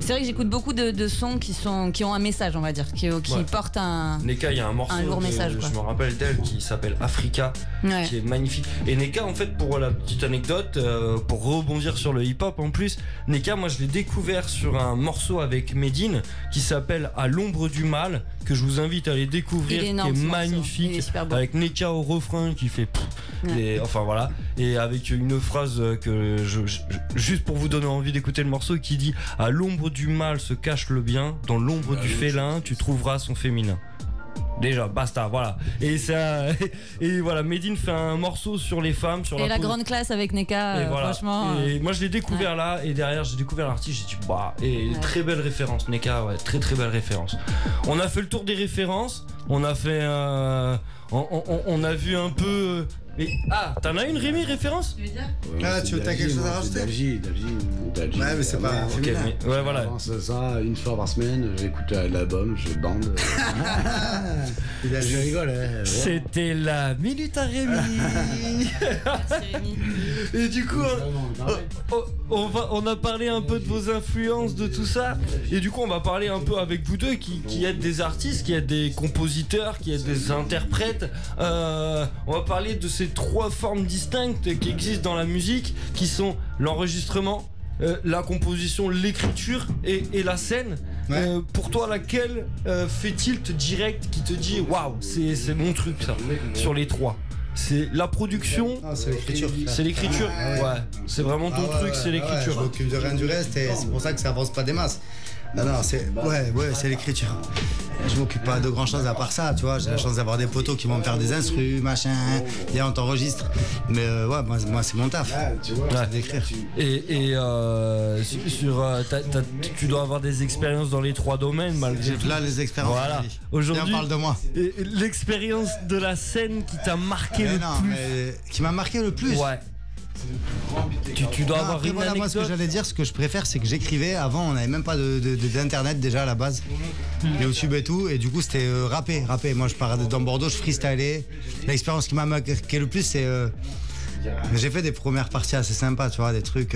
C'est vrai que j'écoute beaucoup de sons qui ont un message, on va dire, qui portent un. Neka, il y a un morceau. Un lourd message, je me rappelle d'elle qui s'appelle Africa, qui est magnifique. Et Neka, en fait, pour la petite anecdote, pour rebondir sur le hip-hop en plus, Neka, moi je l'ai découvert sur un morceau avec Medine qui s'appelle À l'ombre du mal, que je vous invite à aller découvrir, qui est magnifique, avec Neka au refrain qui fait enfin voilà, et avec une phrase que juste pour vous donner envie d'écouter le morceau, qui dit: à l'ombre du mal se cache le bien, dans l'ombre du félin tu trouveras son féminin. Déjà, basta, voilà. Et ça, et voilà, Medine fait un morceau sur les femmes, sur la grande classe avec Neka, voilà. Franchement. Et moi je l'ai découvert là, et derrière j'ai découvert l'artiste, j'ai dit bah, très belle référence, Neka, très très belle référence. On a fait le tour des références, on a fait on a vu un peu. T'en as une Rémi référence? Tu veux quelque chose à rajouter? Davji. Ouais, mais c'est pas. Ok, mais ouais, voilà. Ça, une fois par semaine, j'écoute l'album, je bande. Je rigole, hein. C'était la minute à Rémi. Et du coup, on a parlé un peu de vos influences, de tout ça. Et du coup, on va parler un peu avec vous deux qui êtes des artistes, qui êtes des compositeurs, qui êtes des interprètes. On va parler de ces 3 formes distinctes qui existent dans la musique, qui sont l'enregistrement, la composition, l'écriture et la scène. Ouais. Pour toi, laquelle fait tilt direct, qui te dit waouh, c'est mon truc ça, sur les 3? C'est la production. C'est l'écriture. C'est l'écriture. Ouais. C'est vraiment ton truc, c'est l'écriture. Je m'occupe de rien du reste et c'est pour ça que ça avance pas des masses. Non, c'est c'est l'écriture. Je m'occupe pas de grand chose à part ça, tu vois. J'ai la chance d'avoir des potos qui vont me faire des instrus, machin. Et on t'enregistre. Mais moi c'est mon taf. Tu vois, c'est d'écrire. Et tu dois avoir des expériences dans les 3 domaines malgré tout. Là les expériences. Voilà. Aujourd'hui, parle de moi. L'expérience de la scène qui t'a marqué le plus. Qui m'a marqué le plus. Ouais. Tu dois avoir une anecdote. Moi, ce que j'allais dire, ce que je préfère, c'est que j'écrivais. Avant, on n'avait même pas d'internet déjà à la base, YouTube et tout, et du coup, c'était rapper. Moi, je pars dans Bordeaux, je freestylais. L'expérience qui m'a marqué le plus, c'est j'ai fait des premières parties assez sympas, tu vois, des trucs.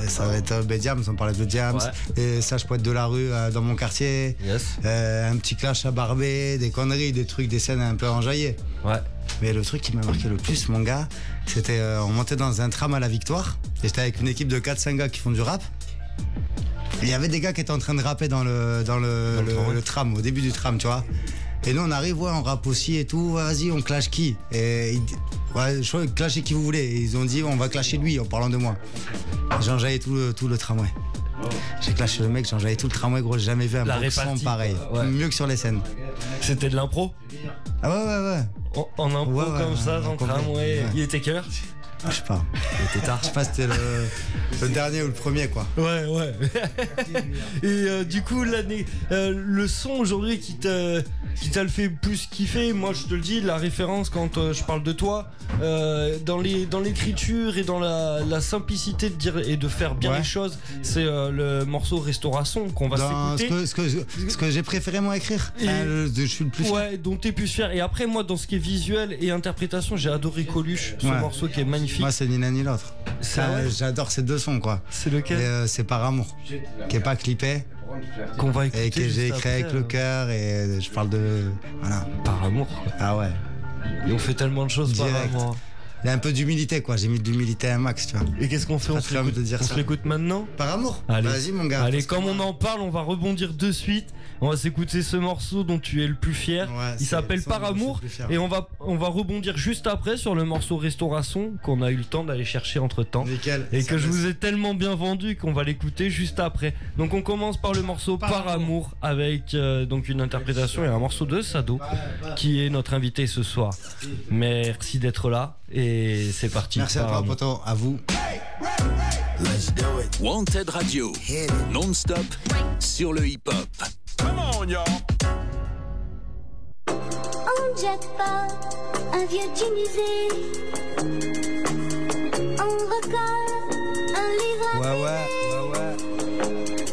Ça va être Diams, on parlait de Diams, et Sage Poète de la rue dans mon quartier. Yes. Un petit clash à Barbé, des conneries, des trucs, des scènes un peu enjaillées. Ouais. Mais le truc qui m'a marqué le plus, mon gars, c'était on montait dans un tram à la Victoire. Et j'étais avec une équipe de 4-5 gars qui font du rap. Et il y avait des gars qui étaient en train de rapper dans le tram, au début du tram, tu vois. Et nous on arrive, on rappe aussi et tout, vas-y, on clash qui? Et je crois clasher qui vous voulez. Et ils ont dit, on va clasher lui en parlant de moi. J'ai enjaillé tout le tramway. J'ai clashé le mec, j'ai enjaillé tout le tramway, gros, j'ai jamais vu un son pareil. Mieux que sur les scènes. C'était de l'impro? Ah ouais. En impro comme ça, dans le tramway. Ouais. Il était quelle heure? Je sais pas. Il était tard. Je sais pas si c'était le dernier ou le premier, quoi. Ouais. Et du coup, le son aujourd'hui qui t'a le fait plus kiffer, moi je te le dis, la référence quand je parle de toi, dans l'écriture et dans la simplicité de dire et de faire bien les choses, c'est le morceau Restauration qu'on va s'écouter. Ce que j'ai préféré moi écrire, je suis le plus fier. Ouais, dont t'es plus fier. Et après, moi, dans ce qui est visuel et interprétation, j'ai adoré Coluche, ce morceau qui est magnifique. Moi, c'est ni l'un ni l'autre. J'adore ces 2 sons, quoi. C'est lequel? C'est Par Amour, qui est pas clippé. Qu'on va écouter. Et que j'ai écrit avec le cœur, et je parle de. Voilà. Par amour. Ah ouais. Et on fait tellement de choses direct. Par amour. Il y a un peu d'humilité, quoi. J'ai mis de l'humilité à un max, tu vois. Et qu'est-ce qu'on fait? On se l'écoute maintenant? Par amour. Allez. Vas-y, mon gars. Allez, comme on en parle, on va rebondir de suite. On va s'écouter ce morceau dont tu es le plus fier. Il s'appelle Par Amour. Et on va rebondir juste après sur le morceau Restauration qu'on a eu le temps d'aller chercher entre temps. Nickel. Et que je vous ai tellement bien vendu qu'on va l'écouter juste après. Donc on commence par le morceau Par Amour avec donc une interprétation et un morceau de Sado qui est notre invité ce soir. Merci d'être là et c'est parti. Merci à toi, poto. À vous. Wanted Radio, non-stop sur le hip-hop. Come on, y'all. On jette pas un vieux jean usé. On recolle un livre. Ouais.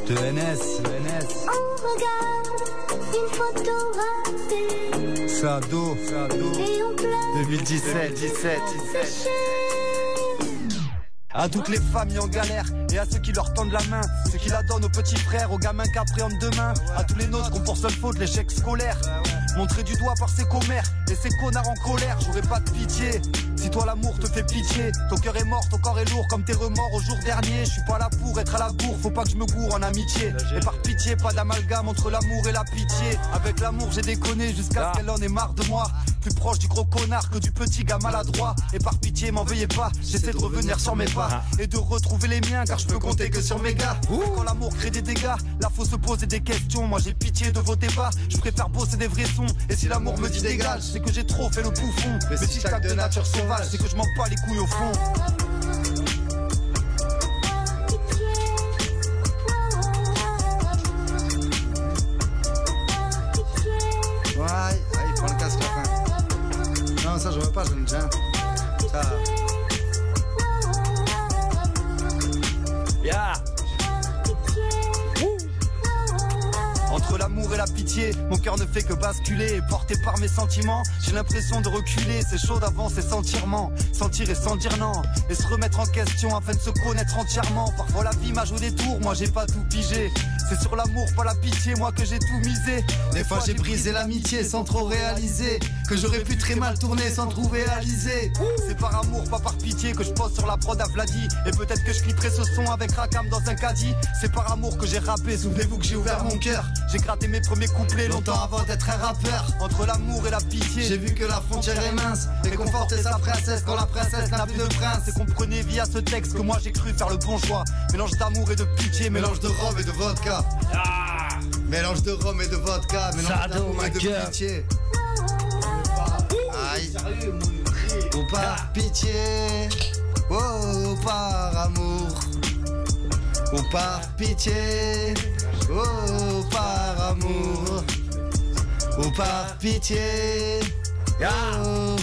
De NS. On regarde une photo ratée. Sado. Et on pleure. 2017. À toutes les familles en galère et à ceux qui leur tendent la main, ceux qui la donnent aux petits frères, aux gamins qui appréhendent demain, à tous les nôtres qui ont pour seule faute l'échec scolaire, montrés du doigt par ces commères et ces connards en colère. J'aurais pas de pitié si toi l'amour te fait pitié. Ton cœur est mort, ton corps est lourd comme tes remords au jour dernier. Je suis pas là pour être à la bourre, faut pas que je me gourre en amitié. Et par pitié, pas d'amalgame entre l'amour et la pitié. Avec l'amour j'ai déconné jusqu'à ce qu'elle en ait marre de moi. Plus proche du gros connard que du petit gars maladroit. Et par pitié m'en veuillez pas, j'essaie de revenir sur mes pas et de retrouver les miens, car je peux compter que sur mes gars. Quand l'amour crée des dégâts, là faut se poser des questions. Moi j'ai pitié de vos débats, je préfère bosser des vrais sons. Et si l'amour me dit dégage, c'est que j'ai trop fait le bouffon. Mais si je tape de nature sauvage, c'est que je m'en bats les couilles au fond. Ouais, il prend le casque la fin. pas, j'aime bien. Ça. Yeah. Entre l'amour et la pitié, mon cœur ne fait que basculer. Et porté par mes sentiments, j'ai l'impression de reculer. C'est chaud d'avancer sans tirement, sentir et sans dire non. Et se remettre en question afin de se connaître entièrement. Parfois la vie m'a joué des tours, moi j'ai pas tout pigé. C'est sur l'amour, pas la pitié, moi que j'ai tout misé. Des fois j'ai brisé l'amitié sans trop réaliser que j'aurais pu très mal tourner sans trouver réaliser. C'est par amour, pas par pitié que je pose sur la prod à Vladi. Et peut-être que je clipperai ce son avec Rakam dans un caddie. C'est par amour que j'ai rappé, souvenez-vous que j'ai ouvert mon cœur. J'ai gratté mes premiers couplets longtemps avant d'être un rappeur. Entre l'amour et la pitié, j'ai vu que la frontière est mince et conforter sa princesse quand la princesse n'a plus de prince. Et comprenez via ce texte que moi j'ai cru faire le bon choix. Mélange d'amour et de pitié, mélange de rhum et de vodka. Mélange de rhum et de vodka, mélange d'amour et de pitié. Aïe. Ou par pitié, oh par amour. Ou par pitié, oh par amour. Ou par pitié, oh.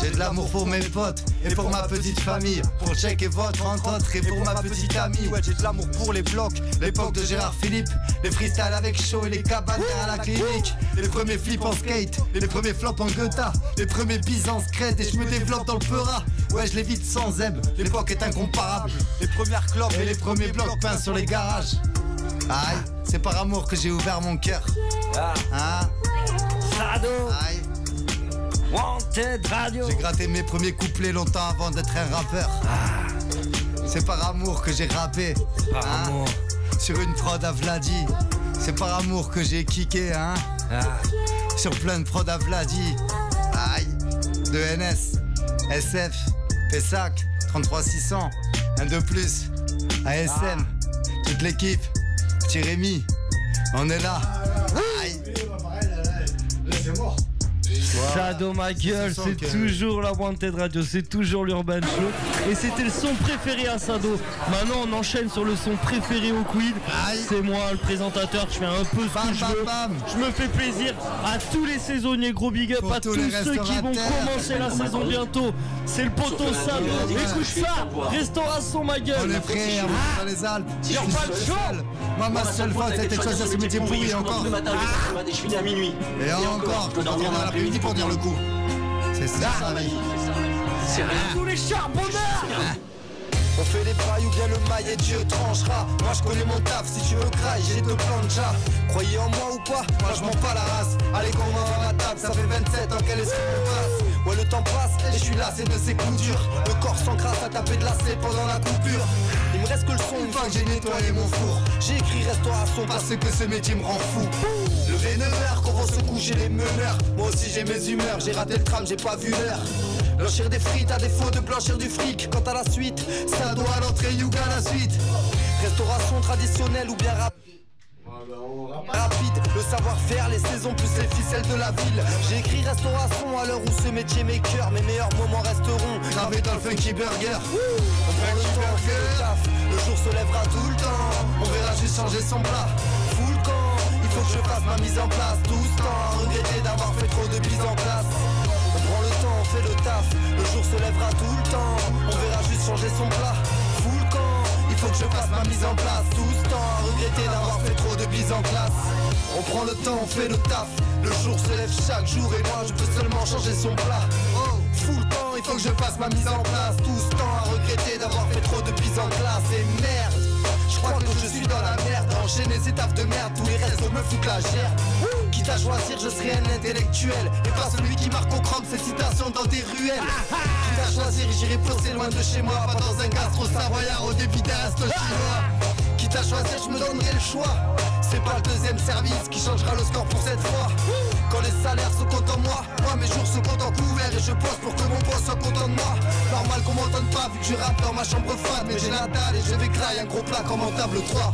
J'ai de l'amour pour mes potes et pour ma petite famille. Pour Check et votre entre autres et pour ma petite amie. Ouais, j'ai de l'amour pour les blocs, l'époque de Gérard Philippe. Les freestyles avec Shaw et les cabanes à la clinique. Les premiers flips en skate, et les premiers flops en Goethe. Les premiers bis en scred et je me développe dans le Peura. Ouais, je l'évite sans zeb, l'époque est incomparable. Les premières clopes et les premiers blocs peints sur les garages. Aïe, c'est par amour que j'ai ouvert mon cœur. Hein? Sado. Aïe. Wanted Radio. J'ai gratté mes premiers couplets longtemps avant d'être un rappeur. C'est par amour que j'ai rappé. Par amour. Sur une prod à Vladi. C'est par amour que j'ai kické, hein. Sur plein de prod à Vladi. Aïe. De NS, SF, Pessac, 33600, un de plus, ASM, toute l'équipe, petit Rémi, on est là. Aïe. Là c'est mort. Sado ma gueule, c'est toujours la Wanted Radio, c'est toujours l'Urban Show. Et c'était le son préféré à Sado. Maintenant on enchaîne sur le son préféré au Quid. C'est moi le présentateur, je fais un peu ce que je veux. Je me fais plaisir à tous les saisonniers, gros big up à tous ceux qui vont commencer la saison bientôt. C'est le poteau Sado. Écoute ça, restauration ma gueule. On est prêts dans les Alpes. Urban Show. Moi ma seule fois c'était de choisir ce métier pourri encore. Je finis à minuit. Et encore, je dois dormir dans l'après-midi pour dire le coup. C'est ça la vie. C'est rien. Tous les charbonneurs. On fait les pailles ou bien le mail et Dieu tranchera. Moi je connais mon taf, si tu veux craille, j'ai deux plans déjà. Croyez en moi ou pas, moi je m'en pas la race. Allez qu'on va à la table, ça fait 27 ans qu'elle est sur mon passe. Ouais le temps passe et je suis lassé de ces coups durs. Le corps sans grâce à taper de lacet pendant la coupure. Il me reste que le son une fois que j'ai nettoyé mon four. J'ai écrit restauration parce que ce métier me rend fou. Levé 9h, qu'on va se coucher les meneurs. Moi aussi j'ai mes humeurs, j'ai raté le tram, j'ai pas vu l'heure. Blanchir des frites à défaut de blanchir du fric. Quant à la suite, ça doit à l'entrée, Yuga la suite. Restauration traditionnelle ou bien rapide, le savoir-faire, les saisons plus les ficelles de la ville. J'ai écrit restauration à l'heure où ce métier m'écœure. Mes meilleurs moments resteront gravés dans le funky burger. On prend le temps, on fait le taf. Le jour se lèvera tout le temps. On verra juste changer son plat. Full camp, il faut que je fasse ma mise en place. Tout ce temps à regretter d'avoir fait trop de mise en place. On prend le temps, on fait le taf. Le jour se lèvera tout le temps. On verra juste changer son plat. Full camp, il faut que je fasse ma mise en place. Tout ce temps à regretter d'avoir fait trop de mise en classe. On prend le temps, on fait le taf. Le jour se lève chaque jour et moi je peux seulement changer son plat. Full temps, il faut que je fasse ma mise en place. Tout ce temps à regretter d'avoir fait trop de mise en classe. Et merde, je crois que je suis dans la merde. Enchaîner ces tafs de merde, tous les restes me foutent la gerbe. Quitte à choisir, je serai un intellectuel et pas celui qui marque au crank ces citations dans des ruelles. Quitte à choisir, j'irai poster loin de chez moi, pas dans un gastro savoyard au débit d'un resto chinois. Quitte à choisir, je me donnerai le choix. C'est pas le deuxième service qui changera le score pour cette fois. Quand les salaires se comptent en moi mes jours se comptent en couvert et je pose pour que mon boss soit content de moi. Normal qu'on m'entende pas vu que je rappe dans ma chambre fade. Mais j'ai la dalle et je vais grailler un gros plat comme en table 3.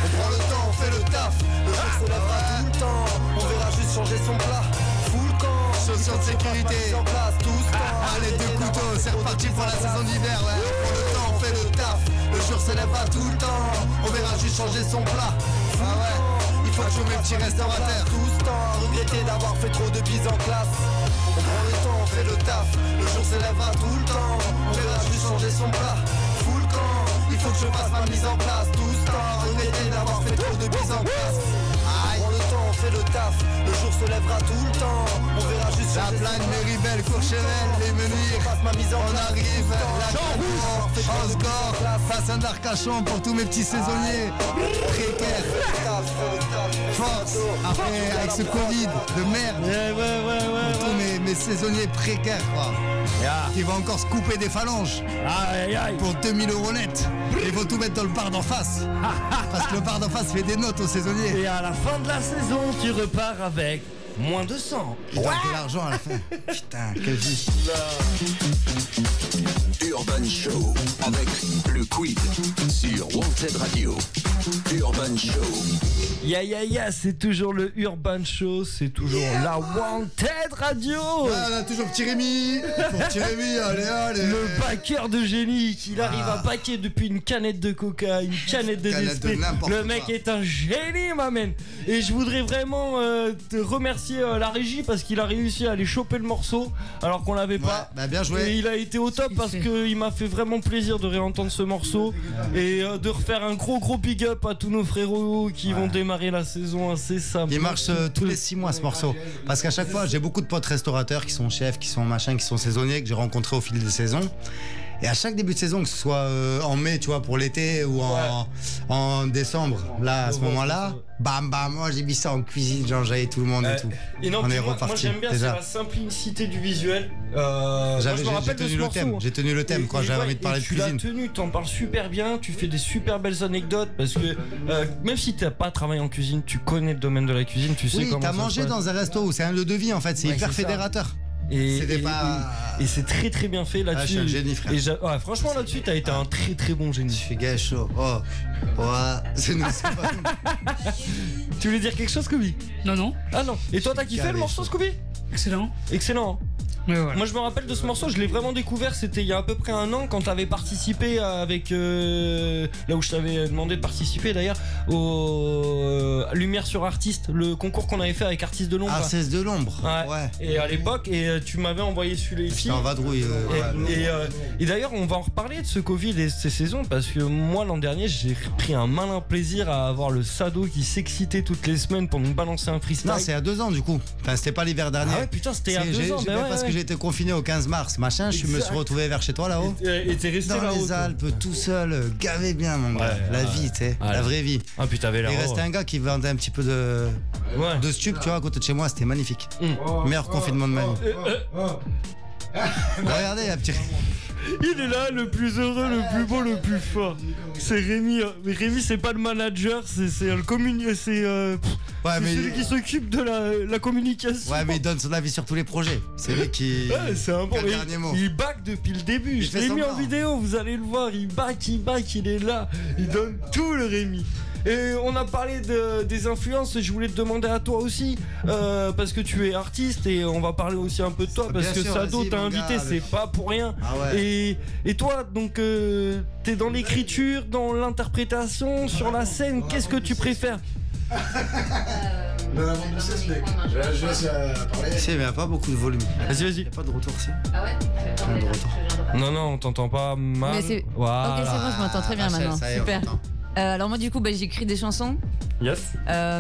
On prend le temps, on fait le taf. Le jour se lèvera tout le temps. On verra juste changer son plat. Full camp, chaussures de sécurité en place, tout ce temps. Allez, deux couteaux, c'est reparti pour la saison d'hiver. Ouais. On prend le temps, on fait le taf. Le jour se lèvera tout le temps. On verra juste changer son plat. Full camp, il faut que je mes petits restaurateurs. Tout ce temps à regretter d'avoir fait trop de bises en classe. On prend le temps, on fait le taf. Le jour s'élèvera tout le temps. On verra juste changer son plat. Full camp, il faut que je fasse ma mise en place. Tout ce temps à regretter d'avoir fait trop de bises en classe. On prend le temps, on fait le taf. Le jour se lèvera tout le temps. On verra juste la plagne, Méribel, Courchevel, les Menhirs. On arrive, la Champs-Rouge, Osgore, Fassin d'Arcachon pour tous mes petits saisonniers précaires. Force, après avec ce Covid de merde. Pour tous mes saisonniers précaires, quoi. Qui vont encore se couper des phalanges. Pour 2000 € net. Ils vont tout mettre dans le bar d'en face. Parce que le bar d'en face fait des notes aux saisonniers. Et à la fin de la saison, tu repars avec moins de 100. Ils donnent de l'argent à la fin. Putain, quelle vie. Urban Show avec le Quid sur Wanted Radio. Urban Show. Ya, c'est toujours le Urban Show, c'est toujours la Wanted Radio. On a toujours petit Rémi. Pour petit Rémi, allez. Le backer de génie, qu'il arrive à backer depuis une canette de coca, une canette de Nestlé. Le mec est un génie, ma man. Et je voudrais vraiment te remercier la régie parce qu'il a réussi à aller choper le morceau alors qu'on l'avait pas. Bah bien joué. Et il a été au top parce qu'il m'a fait vraiment plaisir de réentendre ce morceau et de refaire un gros big up à tous nos frérots qui vont démarrer la saison incessamment. Il marche tous les 6 mois ce morceau. Parce qu'à chaque fois, j'ai beaucoup de potes restaurateurs qui sont chefs, qui sont machins, qui sont saisonniers, que j'ai rencontrés au fil des saisons. Et à chaque début de saison, que ce soit en mai, tu vois, pour l'été ou en décembre, là, à ce moment-là, bam, moi j'ai mis ça en cuisine, genre j'avais tout le monde et tout. Et non, on est moi reparti. j'aime bien, c'est la simplicité du visuel. J'ai tenu le thème quand j'avais envie de parler de cuisine. Tu l'as tenu, t'en parles super bien, tu fais des super belles anecdotes parce que même si t'as pas travaillé en cuisine, tu connais le domaine de la cuisine, tu sais comment ça se passe. Oui, t'as mangé dans un resto où c'est un lieu de vie en fait, c'est hyper fédérateur. Et c'est très bien fait là-dessus. Je suis un génie, frère. Franchement, là-dessus, t'as été un très bon génie. Je suis gay chaud. C'est nous. Tu voulais dire quelque chose, Scooby? Non. Ah non. Et toi, t'as kiffé le morceau, Scooby? Excellent. Mais voilà. Moi je me rappelle de ce morceau, je l'ai vraiment découvert, c'était il y a à peu près 1 an quand t'avais participé avec là où je t'avais demandé de participer d'ailleurs au Lumière sur Artiste, le concours qu'on avait fait avec Artistes de l'ombre. Artistes de l'ombre. Ouais. Et à l'époque, tu m'avais envoyé celui-ci. En vadrouille. Et d'ailleurs, on va en reparler de ce Covid et de ces saisons parce que moi l'an dernier, j'ai pris un malin plaisir à avoir le Sado qui s'excitait toutes les semaines pour nous balancer un freestyle. Non, c'est à 2 ans du coup. Enfin, c'était pas l'hiver dernier. Ah ouais, putain, c'était à 2 ans. Parce que j'ai été confiné au 15 mars, machin, je me suis retrouvé vers chez toi là-haut. Et t'es resté dans les Alpes, tout seul, gavé bien, mon gars. La vie, tu sais, la vraie vie. Ah putain, t'avais l'air. Il restait un gars qui vendait un petit peu de stup, tu vois, à côté de chez moi, c'était magnifique. Meilleur confinement de ma vie. Regardez, la petite. Il est là, le plus heureux, le plus beau, le plus fort. C'est Rémi. Mais Rémi, c'est pas le manager, c'est celui qui s'occupe de la communication. Ouais, mais il donne son avis sur tous les projets. C'est lui qui. Ouais, c'est un bon. Dernier mot. Il back depuis le début. Je l'ai mis en vidéo, vous allez le voir. Il back, il est là. Il donne tout, le Rémi. Et on a parlé des influences, je voulais te demander à toi aussi, parce que tu es artiste et on va parler aussi un peu de toi, parce que Sado t'a invité, c'est pas pour rien. Ah ouais. Et toi, donc, t'es dans l'écriture, dans l'interprétation, sur la scène, qu'est-ce que tu préfères? Je laisse parler. Si, mais il n'y a pas beaucoup de volume. Vas-y. Il n'y a pas de retour, si. Ah ouais? De retour. Non, on t'entend pas mal. Voilà. Ok, c'est bon, je m'entends très bien maintenant. Super. Alors moi du coup j'écris des chansons. Yes.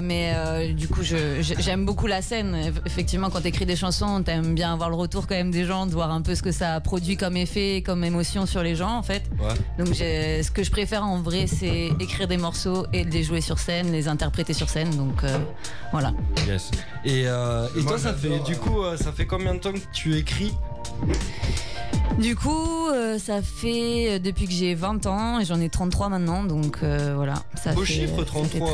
Mais du coup j'aime beaucoup la scène. Effectivement, quand t'écris des chansons, t'aimes bien avoir le retour quand même des gens, de voir un peu ce que ça produit comme effet, comme émotion sur les gens en fait. Ouais. Donc ce que je préfère en vrai, c'est écrire des morceaux et les jouer sur scène, les interpréter sur scène. Donc voilà. Yes. Et toi, ça fait combien de temps que tu écris? Du coup, ça fait depuis que j'ai 20 ans et j'en ai 33 maintenant, donc voilà. Beau chiffre, 33.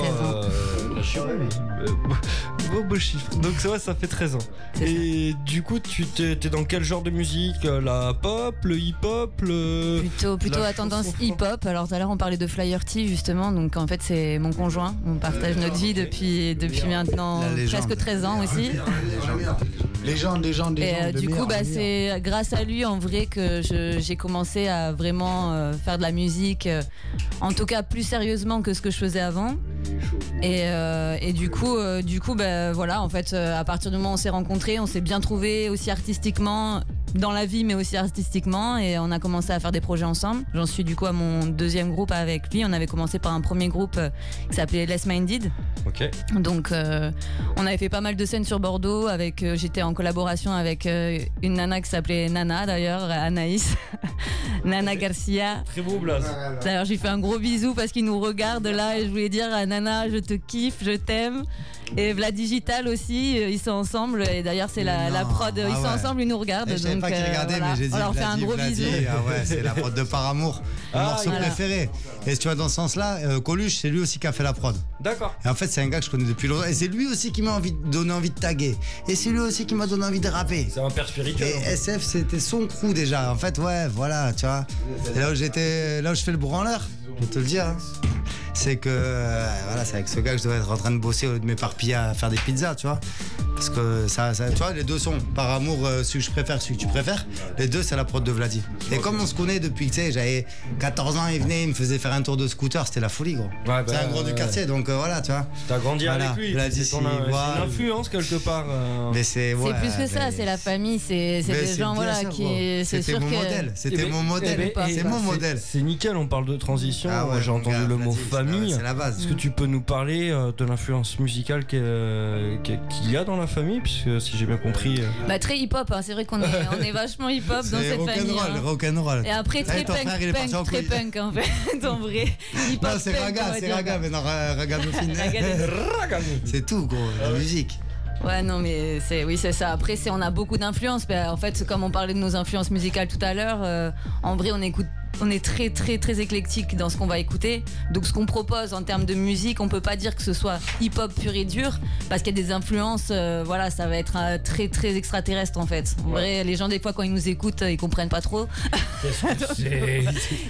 Beau chiffre. Donc ça fait 13 ans. Et du coup, tu t'es dans quel genre de musique? La pop, le hip-hop, Plutôt à tendance hip-hop. Alors tout à l'heure, on parlait de Flyerty justement, donc en fait c'est mon conjoint. On partage notre vie depuis maintenant presque 13 ans aussi. Légende. Et du coup, c'est grâce à lui en vrai que j'ai commencé à vraiment faire de la musique, en tout cas plus sérieusement que ce que je faisais avant. Et du coup, bah, voilà, en fait, à partir du moment où on s'est rencontrés, on s'est bien trouvés aussi artistiquement dans la vie, mais aussi artistiquement, et on a commencé à faire des projets ensemble. J'en suis du coup à mon deuxième groupe avec lui. On avait commencé par un premier groupe qui s'appelait Less Minded. Ok. Donc, on avait fait pas mal de scènes sur Bordeaux. J'étais en collaboration avec une nana qui s'appelait Nana, d'ailleurs, Anaïs, Nana Garcia. Très beau blaze. D'ailleurs, j'ai fait un gros bisou parce qu'il nous regarde là, et je voulais dire à Nana, je te kiffe, je t'aime. Et Vlad Digital aussi, ils sont ensemble. Et d'ailleurs, c'est la prod, ils sont ensemble, ils nous regardent. Je savais pas qu'ils regardaient, voilà. mais j'ai dit on leur fait un gros bisou. Ah ouais, c'est la prod de Par Amour, mon morceau préféré. Et tu vois, dans ce sens-là, Coluche, c'est lui aussi qui a fait la prod. D'accord. Et en fait, c'est un gars que je connais depuis longtemps. Et c'est lui aussi qui m'a donné envie de taguer. Et c'est lui aussi qui m'a donné envie de rapper. C'est un père spirituel. Et SF, c'était son crew déjà. En fait, ouais, voilà, tu vois. Et là où je fais le branleur, je vais te le dire. Hein. C'est que voilà, c'est avec ce gars que je devrais être en train de bosser au lieu de m'éparpiller à faire des pizzas, tu vois. Parce que ça, tu vois, les deux sont Par Amour, celui que je préfère, celui que tu préfères. Les deux, c'est la prod de Vladi. Et comme on se connaît depuis, tu sais, j'avais 14 ans, il venait, il me faisait faire un tour de scooter, c'était la folie, gros. Ouais, c'est un gros du quartier, donc voilà, tu vois. T'as grandi voilà, avec lui. Vladi, c'est une influence quelque part. Mais c'est plus que ça, c'est la famille, c'est des gens voilà sûr, qui. C'est sûr mon que. modèle, c'était mon modèle. C'est mon modèle. C'est nickel, on parle de transition. Ah ouais, moi j'ai entendu le mot famille. C'est la base. Est-ce que tu peux nous parler de l'influence musicale qu'il y a dans la famille, puisque si j'ai bien compris. Bah très hip-hop, hein. C'est vrai qu'on est vachement hip-hop dans cette famille. C'est rock'n'roll. Et après très punk en fait, en vrai. Non, c'est raga, mais non, ragamuffin. C'est tout, gros, la musique. Ouais, non, mais c'est ça. Après, on a beaucoup d'influences. En fait, comme on parlait de nos influences musicales tout à l'heure, en vrai, on est très très très éclectique dans ce qu'on va écouter. Donc ce qu'on propose en termes de musique, on peut pas dire que ce soit hip-hop pur et dur, parce qu'il y a des influences, voilà, ça va être très très extraterrestre en fait. En vrai, les gens des fois quand ils nous écoutent, ils comprennent pas trop. Qu'est-ce que c'est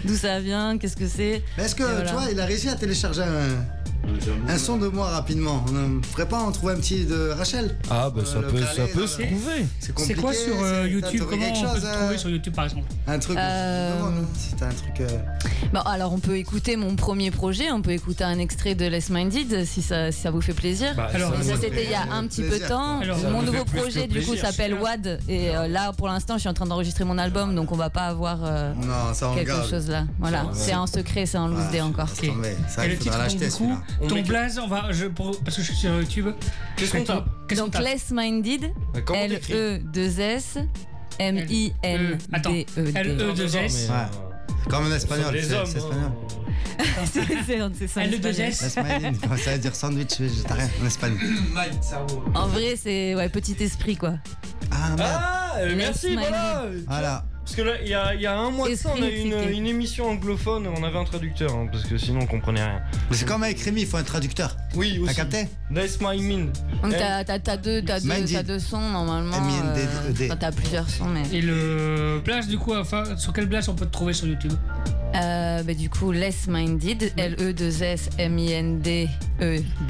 d'où ça vient, qu'est-ce que c'est. Est-ce que voilà. Tu vois, il a réussi à télécharger un son de moi rapidement. On ne ferait pas en trouver un petit de Rachel? Ah bah ça peut se trouver. C'est quoi sur YouTube? Comment on peut te trouver sur YouTube par exemple? Un truc c'est un truc. Bon, alors on peut écouter mon premier projet, on peut écouter un extrait de Less Minded si ça vous fait plaisir. Alors, ça c'était il y a un petit peu de temps. Mon nouveau projet du coup s'appelle WAD et là pour l'instant je suis en train d'enregistrer mon album, donc on va pas avoir quelque chose là. Voilà, c'est un secret, c'est un loose day encore. Ça, il faudra l'acheter celui-là. Ton blaze, parce que je suis sur YouTube. Qu'est-ce qu'on tape? Donc Less Minded, L-E-2-S M-I-N-D-E-D. Attends, L-E-2-S. Comme en espagnol, les hommes. C'est ça. L-E-2-S. Ça veut dire sandwich végétarien en espagnol. En vrai, c'est petit esprit quoi. Merci, voilà. Parce que là, il y a un mois de ça, on a eu une émission anglophone, on avait un traducteur, hein, parce que sinon on comprenait rien. Mais c'est comme avec Rémi, il faut un traducteur. Oui, aussi. T'as capté? That's my mind. Donc t'as deux sons normalement. T'as plusieurs sons, mais. Et le blast du coup, sur quel blast on peut te trouver sur YouTube? Du coup, Less Minded, L-E-2-S-M-I-N-D-E-D.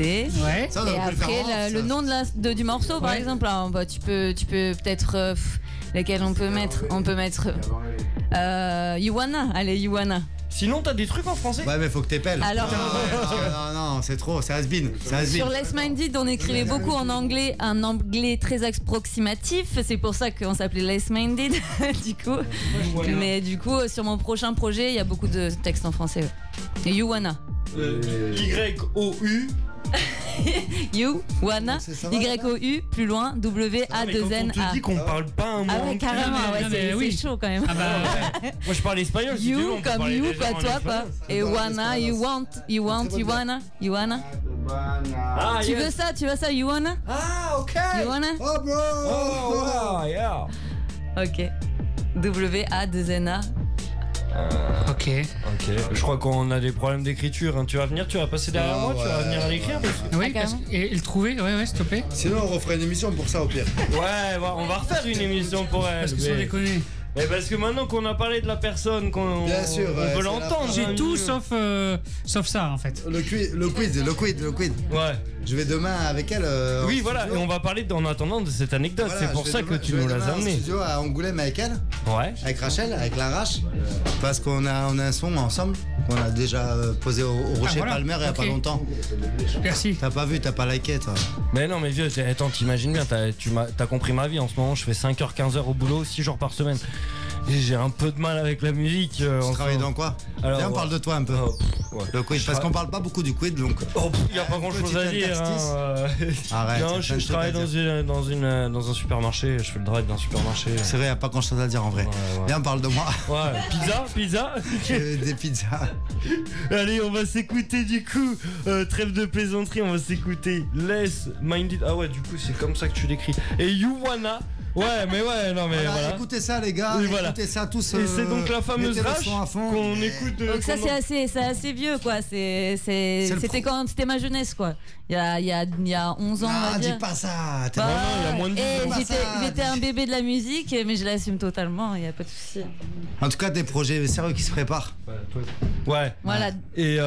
Ouais. Et après, le nom du morceau, par exemple, alors, tu peux peut-être. Lesquels on peut mettre? On peut mettre Iwana. Allez, Iwana. Sinon, t'as des trucs en français? Ouais, mais faut que t'épelles. Alors, non, c'est trop, c'est has-been. Sur Less Minded, on écrivait beaucoup en anglais, un anglais très approximatif. C'est pour ça qu'on s'appelait Less Minded, du coup. Mais du coup, sur mon prochain projet, il y a beaucoup de textes en français. Et Iwana. Y-O-U. Wanna, Y-O-U, plus loin, W-A-2-N-A. On te dit qu'on parle pas un mot. Ah ouais, carrément, c'est chaud quand même. Ah bah ouais. Moi je parle espagnol. Si you tu veux, comme you, quoi, toi, pas. Et wanna, you want, you wanna. Ah, tu veux ça, you wanna? Ah, ok. You wanna? Oh, bro. Oh, yeah. Ok. W-A-2-N-A. Ok. Je crois qu'on a des problèmes d'écriture. Hein. Tu vas passer derrière moi, tu vas venir à l'écrire. Oui, et le trouver, ouais, s'il te plaît. Sinon, on referait une émission pour ça au pire. Ouais, on va refaire une émission pour elle. Parce que sans déconner. Mais parce que maintenant qu'on a parlé de la personne, on veut l'entendre. J'ai tout sauf ça en fait. Le quid. Ouais. Je vais demain avec elle. Oui, voilà, et on va parler en attendant de cette anecdote. Voilà, c'est pour ça que tu nous l'as amené. Studio à Angoulême avec elle. Ouais. Avec Rachel, avec la Rache. Parce qu'on a un son ensemble On a déjà posé au Rocher voilà. Palmer il y a pas longtemps. Merci. T'as pas vu, t'as pas liké toi. Mais non, mais vieux, attends, t'imagines bien, t'as compris ma vie en ce moment. Je fais 5h, 15h au boulot, 6 jours par semaine. Et j'ai un peu de mal avec la musique. Tu travailles dans quoi? Viens, on parle de toi un peu. Le quid, parce qu'on parle pas beaucoup du quid, donc. Il y a pas grand chose à dire. Arrête. Non, je travaille dans un supermarché. Je fais le drive d'un supermarché. C'est vrai, y a pas grand chose à dire en vrai. Viens, parle de moi. Ouais, pizza. Des pizzas. Allez, on va s'écouter du coup. Trêve de plaisanterie, on va s'écouter Less Minded. Ah ouais, du coup, c'est comme ça que tu l'écris. Et You Wanna. Ouais, mais voilà. Écoutez ça, les gars. Écoutez ça tous. Et c'est donc la fameuse rage qu'on écoute. Donc ça, c'est assez vieux, quoi. C'était quand c'était ma jeunesse, quoi. Il y a 11 ans, on va dire. Dis pas ça. Non, il y a moins de 10 ans. J'étais un bébé de la musique, mais je l'assume totalement. Il y a pas de souci. En tout cas, des projets sérieux qui se préparent. Ouais. Voilà. Et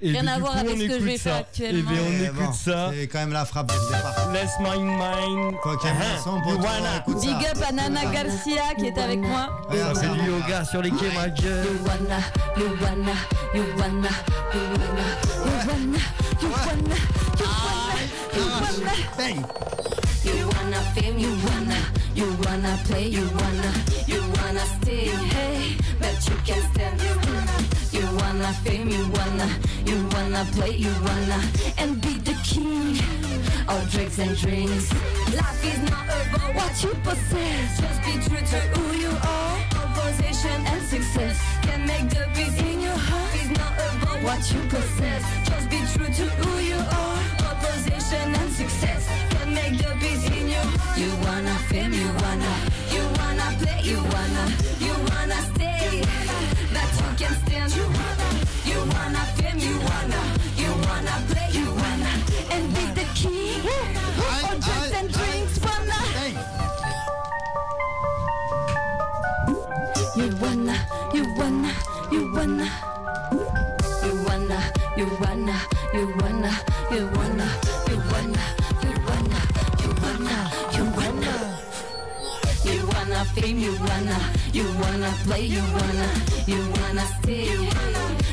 rien à voir avec ce que je vais faire actuellement. Et bien, on écoute ça. C'est quand même la frappe du départ. Laisse mine. Quoi qu'il y ait un son pour toi, écoute ça. Big up à Nana Garcia qui est avec moi. Ça fait du yoga sur les quais, ma gueule. You wanna fame, you wanna play, you wanna stay, hey, but you can't stand. You wanna fame, you wanna play, you wanna and be the king of drugs and drinks. Life is not about what you possess, just be true to who you are. Position and success can make the peace in your heart. It's not about what you possess, just be true to who you are. Position and success can make the peace in you. You wanna fame, you wanna play, you wanna stay, that you can stand. You wanna fame, you wanna play, you wanna and be the king of drugs and drinks. You wanna fame, you wanna play, you wanna stay,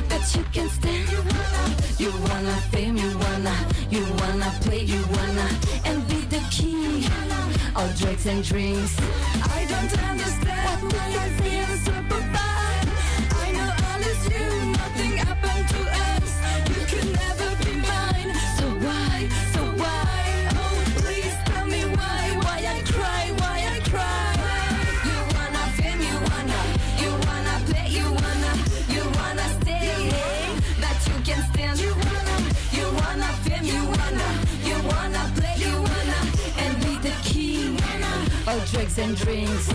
but you can stand. You wanna fame, you wanna play, you wanna and be the king of drugs and drinks. I don't understand why you're feeling super bad. I know all is you, nothing happened to us. You could never be mine. So why? Oh, please tell me why I cry. You wanna fame, you wanna play, you wanna stay, that you can stand. You wanna fame, you wanna play, you wanna and be the king of drugs and drinks.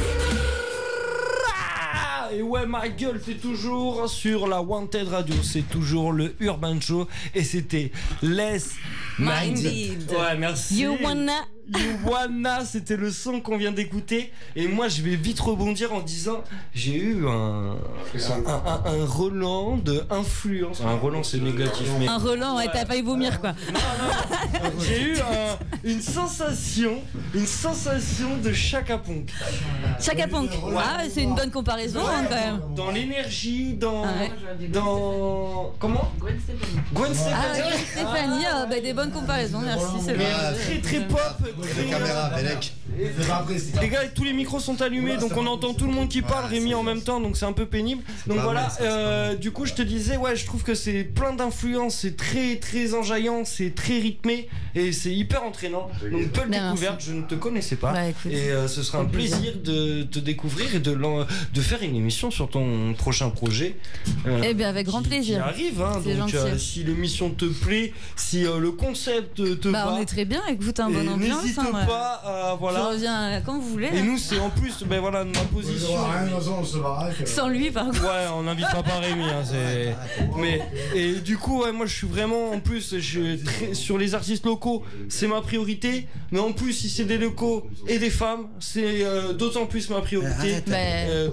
Et ouais, ma gueule, c'est toujours sur la Wanted Radio, c'est toujours le Urban Show et c'était Less Minded. Ouais, merci. You wanna, c'était le son qu'on vient d'écouter. Et moi, je vais vite rebondir en disant, j'ai eu un relan de influence. Un relan, c'est négatif, mais un relan, ouais, t'as failli vomir, quoi. Non. J'ai eu une sensation de Chaka Ponk. Chaka Ponk. Ah, c'est une bonne comparaison, hein, quand même. Dans l'énergie, dans comment Gwen Stefani. Ah, Gwen Stefani, bah, des bonnes comparaisons, merci. C'est vrai. Très pop. Les caméras, Belek. Les gars, tous les micros sont allumés, donc on entend tout le monde qui parle, Rémi en même temps, donc c'est un peu pénible. Donc voilà, du coup je te disais, ouais, je trouve que c'est plein d'influences, c'est très enjaillant, c'est très rythmé et c'est hyper entraînant. Donc belle découverte, je ne te connaissais pas. Bah, écoute, et ce sera un plaisir de te découvrir et de faire une émission sur ton prochain projet. Eh bien, avec grand plaisir. Qui arrive, hein, donc si l'émission te plaît, si le concept te va. On est très bien, écoute, un bon ambiance. N'hésite pas, voilà. Je reviens quand vous voulez. Et nous, c'est en plus, ben voilà, ma position. Sans lui, par contre. Ouais, on n'invitera pas Rémi. Hein, mais et du coup, ouais, moi, je suis vraiment en plus, sur les artistes locaux, c'est ma priorité. Mais en plus, si c'est des locaux et des femmes, c'est d'autant plus ma priorité.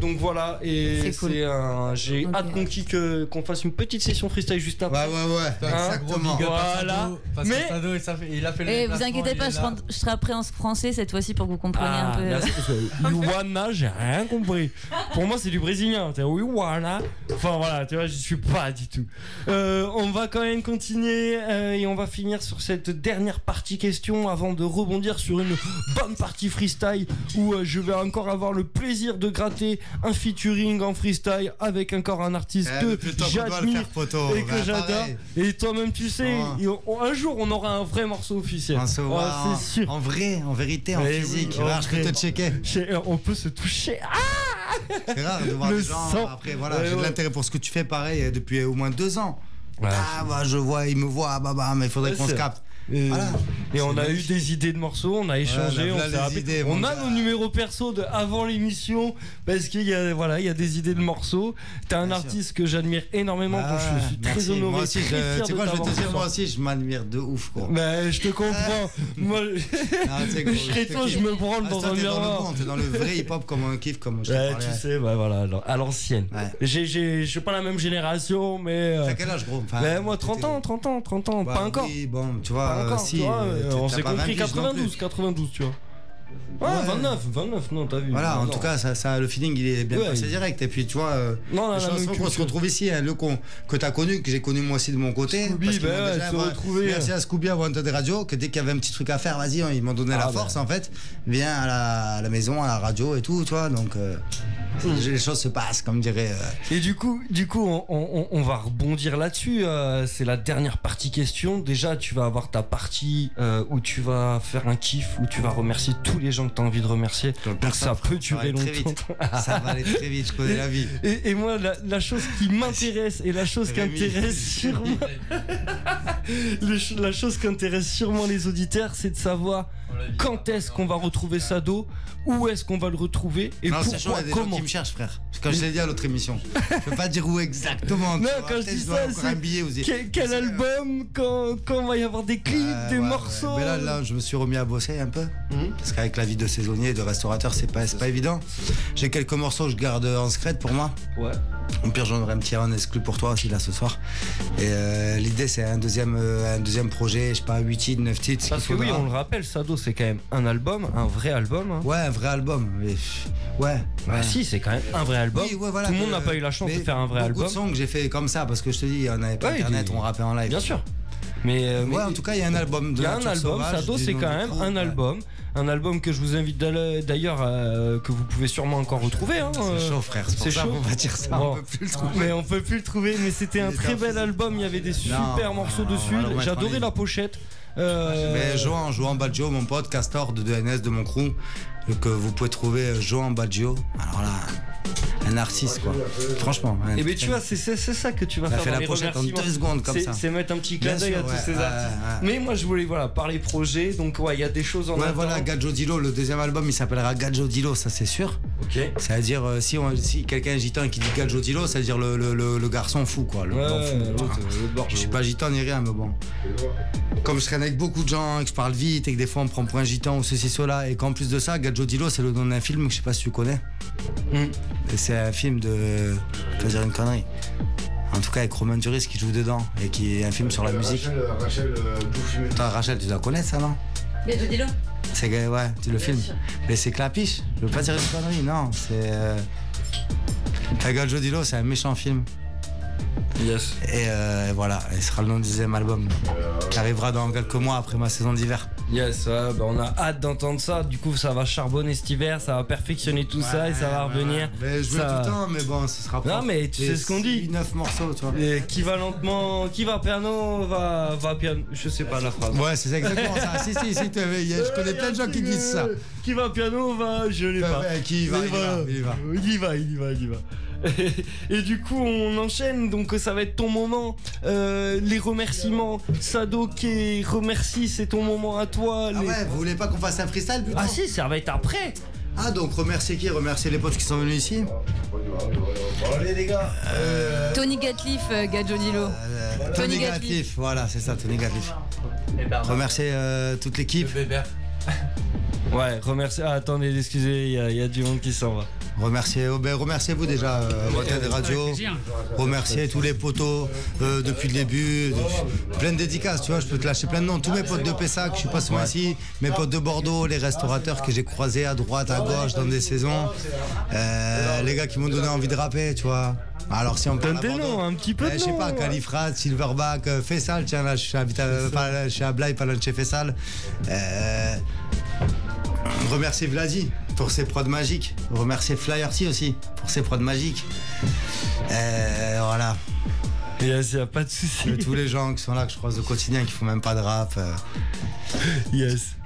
Donc voilà, et c'est cool. J'ai hâte qu'on fasse une petite session freestyle juste après. Ouais, exactement. Voilà. Mais il a fait le vous inquiétez pas, je serai après en français cette fois-ci pour que vous compreniez un peu. Merci, parce que Luana, j'ai rien compris. Pour moi, c'est du brésilien. C'est Luana. Enfin voilà, tu vois, je suis pas du tout. On va quand même continuer et on va finir sur cette dernière partie question avant de rebondir sur une bonne partie freestyle où je vais encore avoir le plaisir de gratter un featuring en freestyle avec encore un artiste que j'admire et que j'adore. Et toi-même, tu sais, un jour on aura un vrai morceau officiel. C'est sûr. En vrai, en vérité, en physique. Oui, je peux te checker. On peut se toucher. C'est rare de voir des gens. Après, voilà, j'ai de l'intérêt pour ce que tu fais, pareil, depuis au moins 2 ans. Je vois, il me voit, mais il faudrait qu'on se capte. Voilà. Et on a eu des idées de morceaux, on a échangé, on a nos numéros perso de avant l'émission parce qu'il y a il y a des idées de morceaux. T'es un artiste que j'admire énormément, donc je suis très honoré. Moi aussi, moi aussi, je m'admire de ouf, quoi. Mais je te comprends. Moi, je serais toi, je me branle dans un miroir. T'es dans le vrai hip-hop comme on kiffe, comme je te parlais. Tu sais, voilà, à l'ancienne. Je suis pas la même génération, mais. T'as quel âge, gros? Moi, 30 ans, pas encore. Oui, bon, tu vois. Si, on s'est compris 92, tu vois. Ouais, 29, non, t'as vu. Voilà, en tout cas, ça, le feeling, il est bien passé direct. Et puis, tu vois, les chansons qu'on se retrouve ici, le que t'as connu, que j'ai connu moi aussi de mon côté. Scooby, merci à Scooby, à Wanted Radio, que dès qu'il y avait un petit truc à faire, vas-y, ils m'ont donné la force, en fait. Viens à la maison, à la radio et tout, tu vois. Donc, les choses se passent, comme dirait. Et du coup, on va rebondir là-dessus. C'est la dernière partie question. Déjà, tu vas avoir ta partie où tu vas faire un kiff, où tu vas remercier tous les gens que tu as envie de remercier. Donc ça peut durer longtemps. Ça va aller très vite, je connais la vie. Et moi, la chose qui m'intéresse et la chose qui intéresse sûrement la chose qui intéresse sûrement les auditeurs, c'est de savoir quand est-ce qu'on va retrouver Sado, où est-ce qu'on va le retrouver et pourquoi, comment. Il y a des gens qui me cherchent, frère. Comme je l'ai dit à l'autre émission, je peux pas dire où exactement. Non, quand je dis ça, c'est quel album, quand va y avoir des clips, des morceaux. Mais là, je me suis remis à bosser un peu, parce qu'avec la vie de saisonnier et de restaurateur, c'est pas évident. J'ai quelques morceaux que je garde en secret pour moi. Ouais. Au pire, j'en aurai un petit en exclu pour toi aussi là ce soir. Et l'idée, c'est un deuxième projet, je sais pas, 8 titres, 9 titres. Parce que oui, on le rappelle, Sado, c'est quand même un album, un vrai album. Hein. Ouais, un vrai album. Mais, ouais. Si, c'est quand même un vrai album. Oui, ouais, voilà, tout le monde n'a pas eu la chance de faire un vrai album. Beaucoup de sons que j'ai fait comme ça, parce que je te dis, on n'avait pas internet, on rappait en live. Bien sûr. Mais en tout cas, il y a un album. Il y a un album, Sado, c'est quand même un album. Un album que je vous invite d'ailleurs, que vous pouvez sûrement encore retrouver. Hein, c'est chaud, frère. C'est chaud. On va dire ça. Bon. On peut plus le trouver. Mais on peut plus le trouver. Mais c'était un très bel album. Il y avait des super morceaux dessus. J'adorais la pochette. Mais Joan Baggio, mon pote, Castor de 2NS de mon crew, que vous pouvez trouver Joan Baggio. Alors là, un artiste quoi. Franchement. Et bien tu vois, c'est ça que tu vas faire dans les remerciements. En 2 secondes comme ça. C'est mettre un petit clin d'œil à tous ces artistes. Mais moi je voulais parler projet. Donc il y a des choses en attente. Voilà, Gadjo Dilo, le deuxième album il s'appellera Gadjo Dilo, ça c'est sûr. Ok. Ça veut dire si quelqu'un est gitan et qui dit Gadjo Dilo, ça veut dire le garçon fou quoi. Le fou. Je suis pas gitan ni rien mais bon. Comme je traîne avec beaucoup de gens, que je parle vite et que des fois on me prend pour un gitan ou ceci cela et qu'en plus de ça, Gadjo Dilo c'est le nom d'un film que je sais pas si tu connais. Et c'est un film de. Je vais dire une connerie. En tout cas avec Romain Duris qui joue dedans et qui est un film sur la musique. Rachel Bouffumet. Toi Rachel, tu dois connaître ça non? Gadjo Dilo. C'est le film. Mais c'est Clapiche. Je veux pas dire une connerie, non. C'est. Gadjo Dilo, c'est un méchant film. Yes. Et voilà, ce sera le nom du deuxième album qui arrivera dans quelques mois après ma saison d'hiver. Yes, on a hâte d'entendre ça. Du coup, ça va charbonner cet hiver, ça va perfectionner tout ça et ça va revenir. Mais je veux tout le temps, mais bon, ce sera pas. Non, mais tu sais ce qu'on dit. 9 morceaux, tu vois. Et qui va lentement, qui va piano, va piano. Je sais pas la phrase. Ouais, c'est exactement ça. Si, je connais plein de gens qui disent ça. Qui va piano, va. Je l'ai pas. Qui va, il va. Et du coup on enchaîne, donc ça va être ton moment, les remerciements. Sado qui remercie, c'est ton moment à toi. Ouais, vous voulez pas qu'on fasse un freestyle plutôt? Ah si, ça va être après. Ah donc remercier qui? Remercier les potes qui sont venus ici. Allez les gars. Tony Gatliff, Gadjo Dilo. Tony Gatliff, voilà c'est ça, Tony Gatliff. Remercier toute l'équipe. Ouais, remercier. Ah, attendez, excusez, il y a du monde qui s'en va. Remerciez-vous déjà, Wanted Radio. Remerciez tous les potos depuis le début. Plein de dédicaces, tu vois, je peux te lâcher plein de noms. Tous mes potes de Pessac, je suis pas souvent ici. Mes potes de Bordeaux, les restaurateurs que j'ai croisés à droite, à gauche dans des saisons. Les gars qui m'ont donné envie de rapper, tu vois. Alors si on parle des noms, un petit peu de je sais pas, Califrat, Silverback, Fessal, tiens là, je suis à Blaye, pas loin de chez Fessal. Remerciez Vladi pour ses prods magiques. Remerciez Flyerty aussi pour ses prods magiques. Voilà. Yes, y a pas de souci. Tous les gens qui sont là, que je croise au quotidien, qui font même pas de rap. Yes.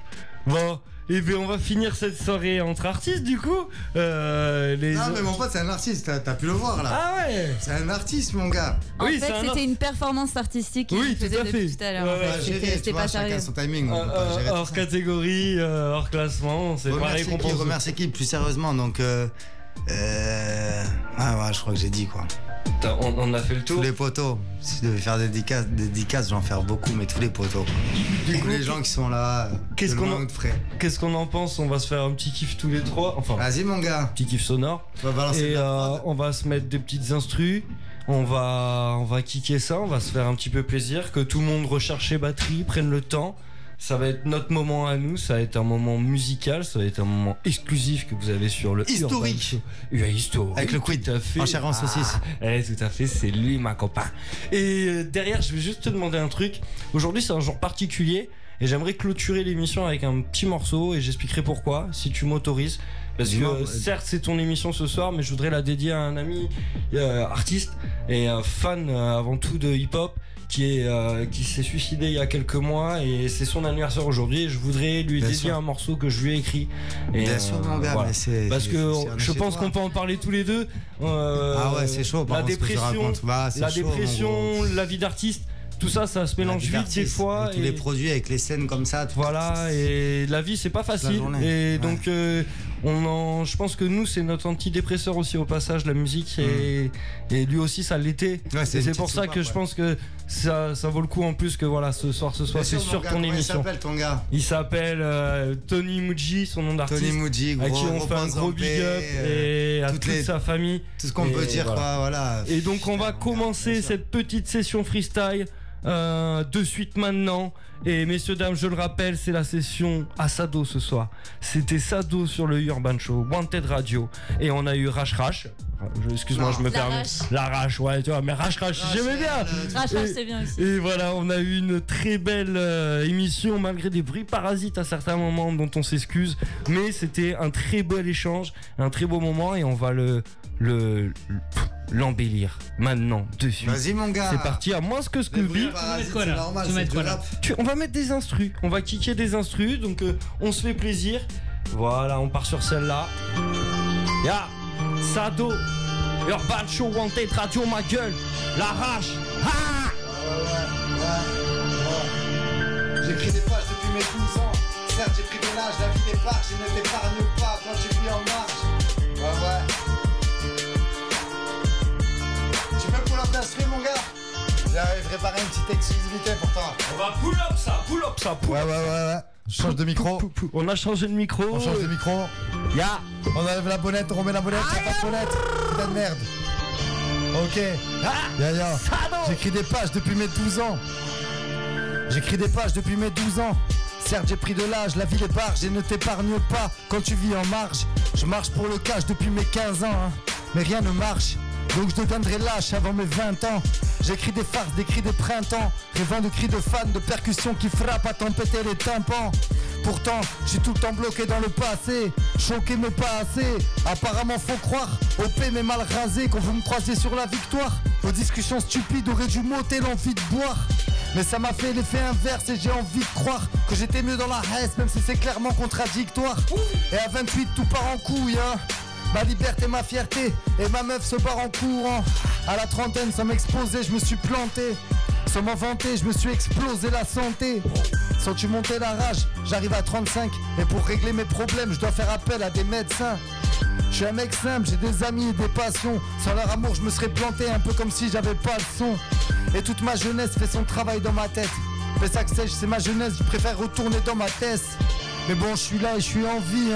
Bon. Et bien on va finir cette soirée entre artistes du coup. Non mais mon pote c'est un artiste, t'as pu le voir là. Ah ouais. C'est un artiste mon gars. En fait c'était une performance artistique qu'il faisait depuis tout à l'heure. C'était pas sérieux. Son timing. Hors catégorie, hors classement, c'est pas récompensé. Remercie qui plus sérieusement donc ouais je crois que j'ai dit quoi. On a fait le tour. Tous les potos. Si je devais faire des dédicaces, j'en faire beaucoup, mais tous les potos. Tous les gens qui sont là. Qu'est-ce qu'on en pense? On va se faire un petit kiff tous les trois. Enfin, vas-y mon gars. Petit kiff sonore. Et on va se mettre des petites instrus. On va kicker ça. On va se faire un petit peu plaisir. Que tout le monde recherche ses batteries, prenne le temps. Ça va être notre moment à nous, ça va être un moment musical, ça va être un moment exclusif que vous avez sur le historique. Historique. Avec le quid, en chair en saucisse. Tout à fait, c'est lui ma copain. Et derrière, je vais juste te demander un truc. Aujourd'hui, c'est un jour particulier et j'aimerais clôturer l'émission avec un petit morceau et j'expliquerai pourquoi, si tu m'autorises. Parce que certes c'est ton émission ce soir, mais je voudrais la dédier à un ami artiste et fan avant tout de hip-hop qui s'est suicidé il y a quelques mois et c'est son anniversaire aujourd'hui et je voudrais lui dédier un morceau que je lui ai écrit. Et bien sûr mon gars, voilà. mais parce que je pense qu'on peut en parler tous les deux. Ah ouais c'est chaud. La dépression, la vie d'artiste. Tout ça se mélange vite des fois. Tous les produits avec les scènes comme ça. Voilà, et la vie c'est pas facile. Et donc je pense que nous c'est notre antidépresseur aussi au passage, la musique, et lui aussi ça l'était. Ouais, c'est pour ça que je pense que ça vaut le coup en plus que voilà ce soir c'est sur ton émission. Il s'appelle ton gars? Il s'appelle Tony Muji, son nom d'artiste. Tony Muji, à qui on fait un gros big up et à toute sa famille. Tout ce qu'on peut dire voilà. Et donc on va commencer cette petite session freestyle. De suite maintenant. Et messieurs dames, je le rappelle, c'est la session à Sado ce soir. C'était Sado sur le Urban Show, Wanted Radio. Et on a eu Rash. Excuse-moi, je me permets. La Rash, ouais, tu vois, mais Rash, j'aimais bien. Rash, c'est bien aussi. Et voilà, on a eu une très belle émission, malgré des bruits parasites à certains moments dont on s'excuse. Mais c'était un très bel échange, un très beau moment, et on va l'embellir maintenant dessus. Vas-y mon gars. C'est parti, à moins que Scooby. On va mettre des instrus. On va kicker des instrus. Donc on se fait plaisir. Voilà, on part sur celle-là. Ya Sado Urban Show Wanted Radio, ma gueule. La Rash. J'écris des pages depuis mes 12 ans. Certes j'ai pris de l'âge, la vie débarque. Je ne t'épargne pas quand tu vis en marche. Ouais. Tu peux pull up l'instru mon gars? J'avais préparé une petite exclusivité pour toi. On va pull up ça. Ouais. Change de micro. On a changé de micro. On change de micro. Ya. On enlève la bonnette, on remet la bonnette, y'a pas de bonnette. Putain de merde. Ok. Ya. J'écris des pages depuis mes 12 ans. Certes j'ai pris de l'âge, la vie est barge et ne t'épargne pas quand tu vis en marge. Je marche pour le cash depuis mes 15 ans, mais rien ne marche. Donc je deviendrai lâche avant mes 20 ans. J'écris des farces, des cris de printemps, rêvant de cris de fans, de percussions qui frappent à t'en péter les tympans. Pourtant, je suis tout le temps bloqué dans le passé, choqué mais pas assez. Apparemment faut croire, OP mais mal rasé, qu'on veut me croiser sur la victoire. Vos discussions stupides auraient dû m'ôter l'envie de boire. Mais ça m'a fait l'effet inverse et j'ai envie de croire que j'étais mieux dans la haisse, même si c'est clairement contradictoire. Et à 28 tout part en couille, Ma liberté, ma fierté, et ma meuf se barre en courant. À la trentaine, sans m'exposer, je me suis planté. Sans m'en vanter, je me suis explosé la santé. Sans tu monter la rage, j'arrive à 35. Et pour régler mes problèmes, je dois faire appel à des médecins. Je suis un mec simple, j'ai des amis et des passions. Sans leur amour, je me serais planté un peu comme si j'avais pas le son. Et toute ma jeunesse fait son travail dans ma tête. Mais ça que sèche, c'est ma jeunesse, je préfère retourner dans ma tête. Mais bon, je suis là et je suis en vie,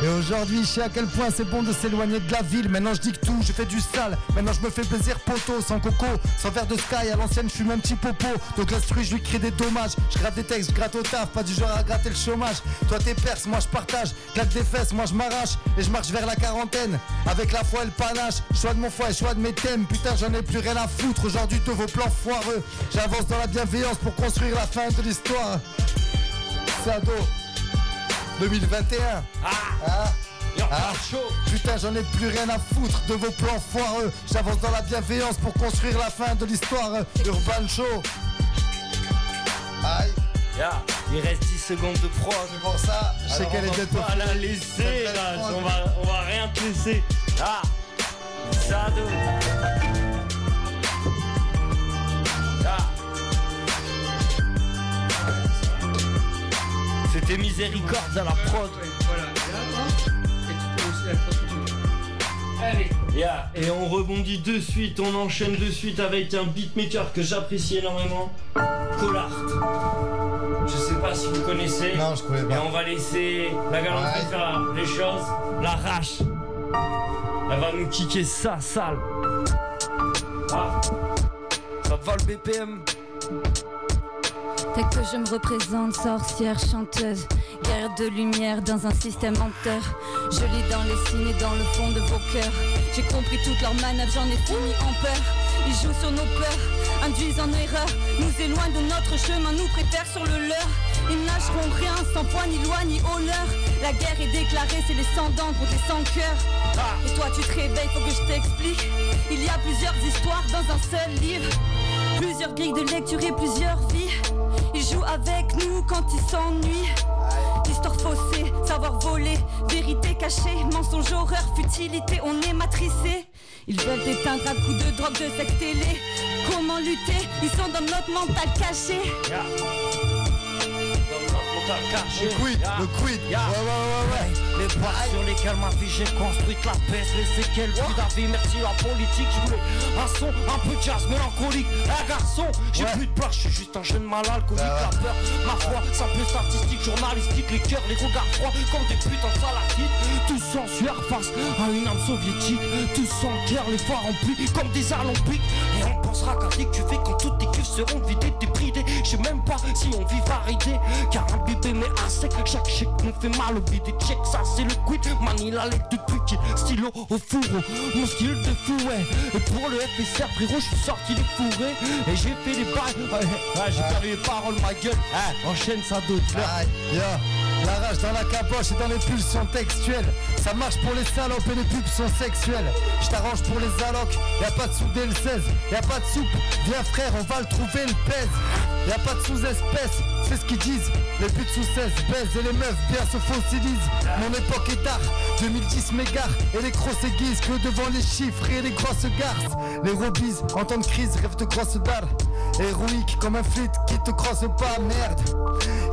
Et aujourd'hui, je sais à quel point c'est bon de s'éloigner de la ville. Maintenant je dicte tout, je fais du sale. Maintenant je me fais plaisir poteau, sans coco, sans verre de sky. À l'ancienne, je fume un petit popo. Donc l'instru, je lui crée des dommages. Je gratte des textes, je gratte au taf, pas du genre à gratter le chômage. Toi t'es perse, moi je partage. Claque des fesses, moi je m'arrache. Et je marche vers la quarantaine. Avec la foi et le panache. Choix de mon foie et choix de mes thèmes. Putain, j'en ai plus rien à foutre aujourd'hui de vos plans foireux. J'avance dans la bienveillance pour construire la fin de l'histoire. Sado 2021. Putain, j'en ai plus rien à foutre de vos plans foireux. J'avance dans la bienveillance pour construire la fin de l'histoire. Urban Show. Aïe. Il reste 10 secondes de prod. C'est pour ça. Je sais qu'elle est bientôt. On va la laisser, là. On va rien te laisser. Sado. C'était Miséricorde à la prod. Voilà. Et tu peux aussi la prod que tu veux. Allez. Et on rebondit de suite, on enchaîne de suite avec un beatmaker que j'apprécie énormément, Collard. Je sais pas si vous connaissez. Non, je connais pas. Et on va laisser la galanterie faire les choses. La Rache. Elle va nous kicker ça, sale. Ça va le BPM. Dès que je me représente, sorcière, chanteuse, guerre de lumière dans un système menteur. Je lis dans les signes et dans le fond de vos cœurs. J'ai compris toutes leurs manœuvres, j'en ai fini en peur. Ils jouent sur nos peurs, induisent en erreur, nous éloignent de notre chemin, nous préfèrent sur le leur. Ils lâcheront rien, sans foi ni loi ni honneur. La guerre est déclarée, c'est les sans dents contre les sans cœur. Et toi tu te réveilles, faut que je t'explique. Il y a plusieurs histoires dans un seul livre. Plusieurs grilles de lecture et plusieurs vies. Ils jouent avec nous quand ils s'ennuient. Histoire faussée, savoir voler, vérité cachée, mensonge, horreur, futilité, on est matricé. Ils veulent éteindre à coups de drogue, de sexe télé. Comment lutter? Ils sont dans notre mental caché. Le quid, ouais. Les bases sur lesquelles ma vie j'ai construit la paix. Les séquelles plus d'avis, merci la politique. Je voulais un son, un peu de jazz mélancolique. Garçon, j'ai plus de place, je suis juste un jeune mal alcoolique. La peur, ma foi, simple statistique, journalistique. Les cœurs, les regards froids, comme des putains de salatites. Tous sans sueur face à une âme soviétique. Tous sans cœur, les fois remplis comme des olympiques. Et on pensera qu'à dès que tu fais quand toutes tes cuves seront vidées, débridées. Je sais même pas si on vit variété. Car un bébé mais à sec, chaque chèque nous fait mal au bide. Check, ça c'est le quid, manie la lettre depuis qu'il stylo au fourreau. Mon style de fou, ouais. Et pour le FSR, frérot, je suis sorti des fourrés. Et j'ai fait des bails. J'ai perdu les paroles, ma gueule. Enchaîne ça d'autres. La rage dans la caboche et dans les pulsions textuelles. Ça marche pour les salopes et les pulsions sexuelles. Je t'arrange pour les allocs, y'a pas de sous dès le 16. Y'a pas de soupe, viens frère, on va le trouver le pèse. Y'a pas de sous-espèce, c'est ce qu'ils disent. Les putes sous 16 baisent et les meufs bien se fossilisent. Mon époque est tard, 2010 m'égare. Et les crocs s'aiguisent que devant les chiffres et les grosses garces. Les robies, en temps de crise, rêvent de grosses dards. Héroïque comme un flit qui te crosse pas, merde.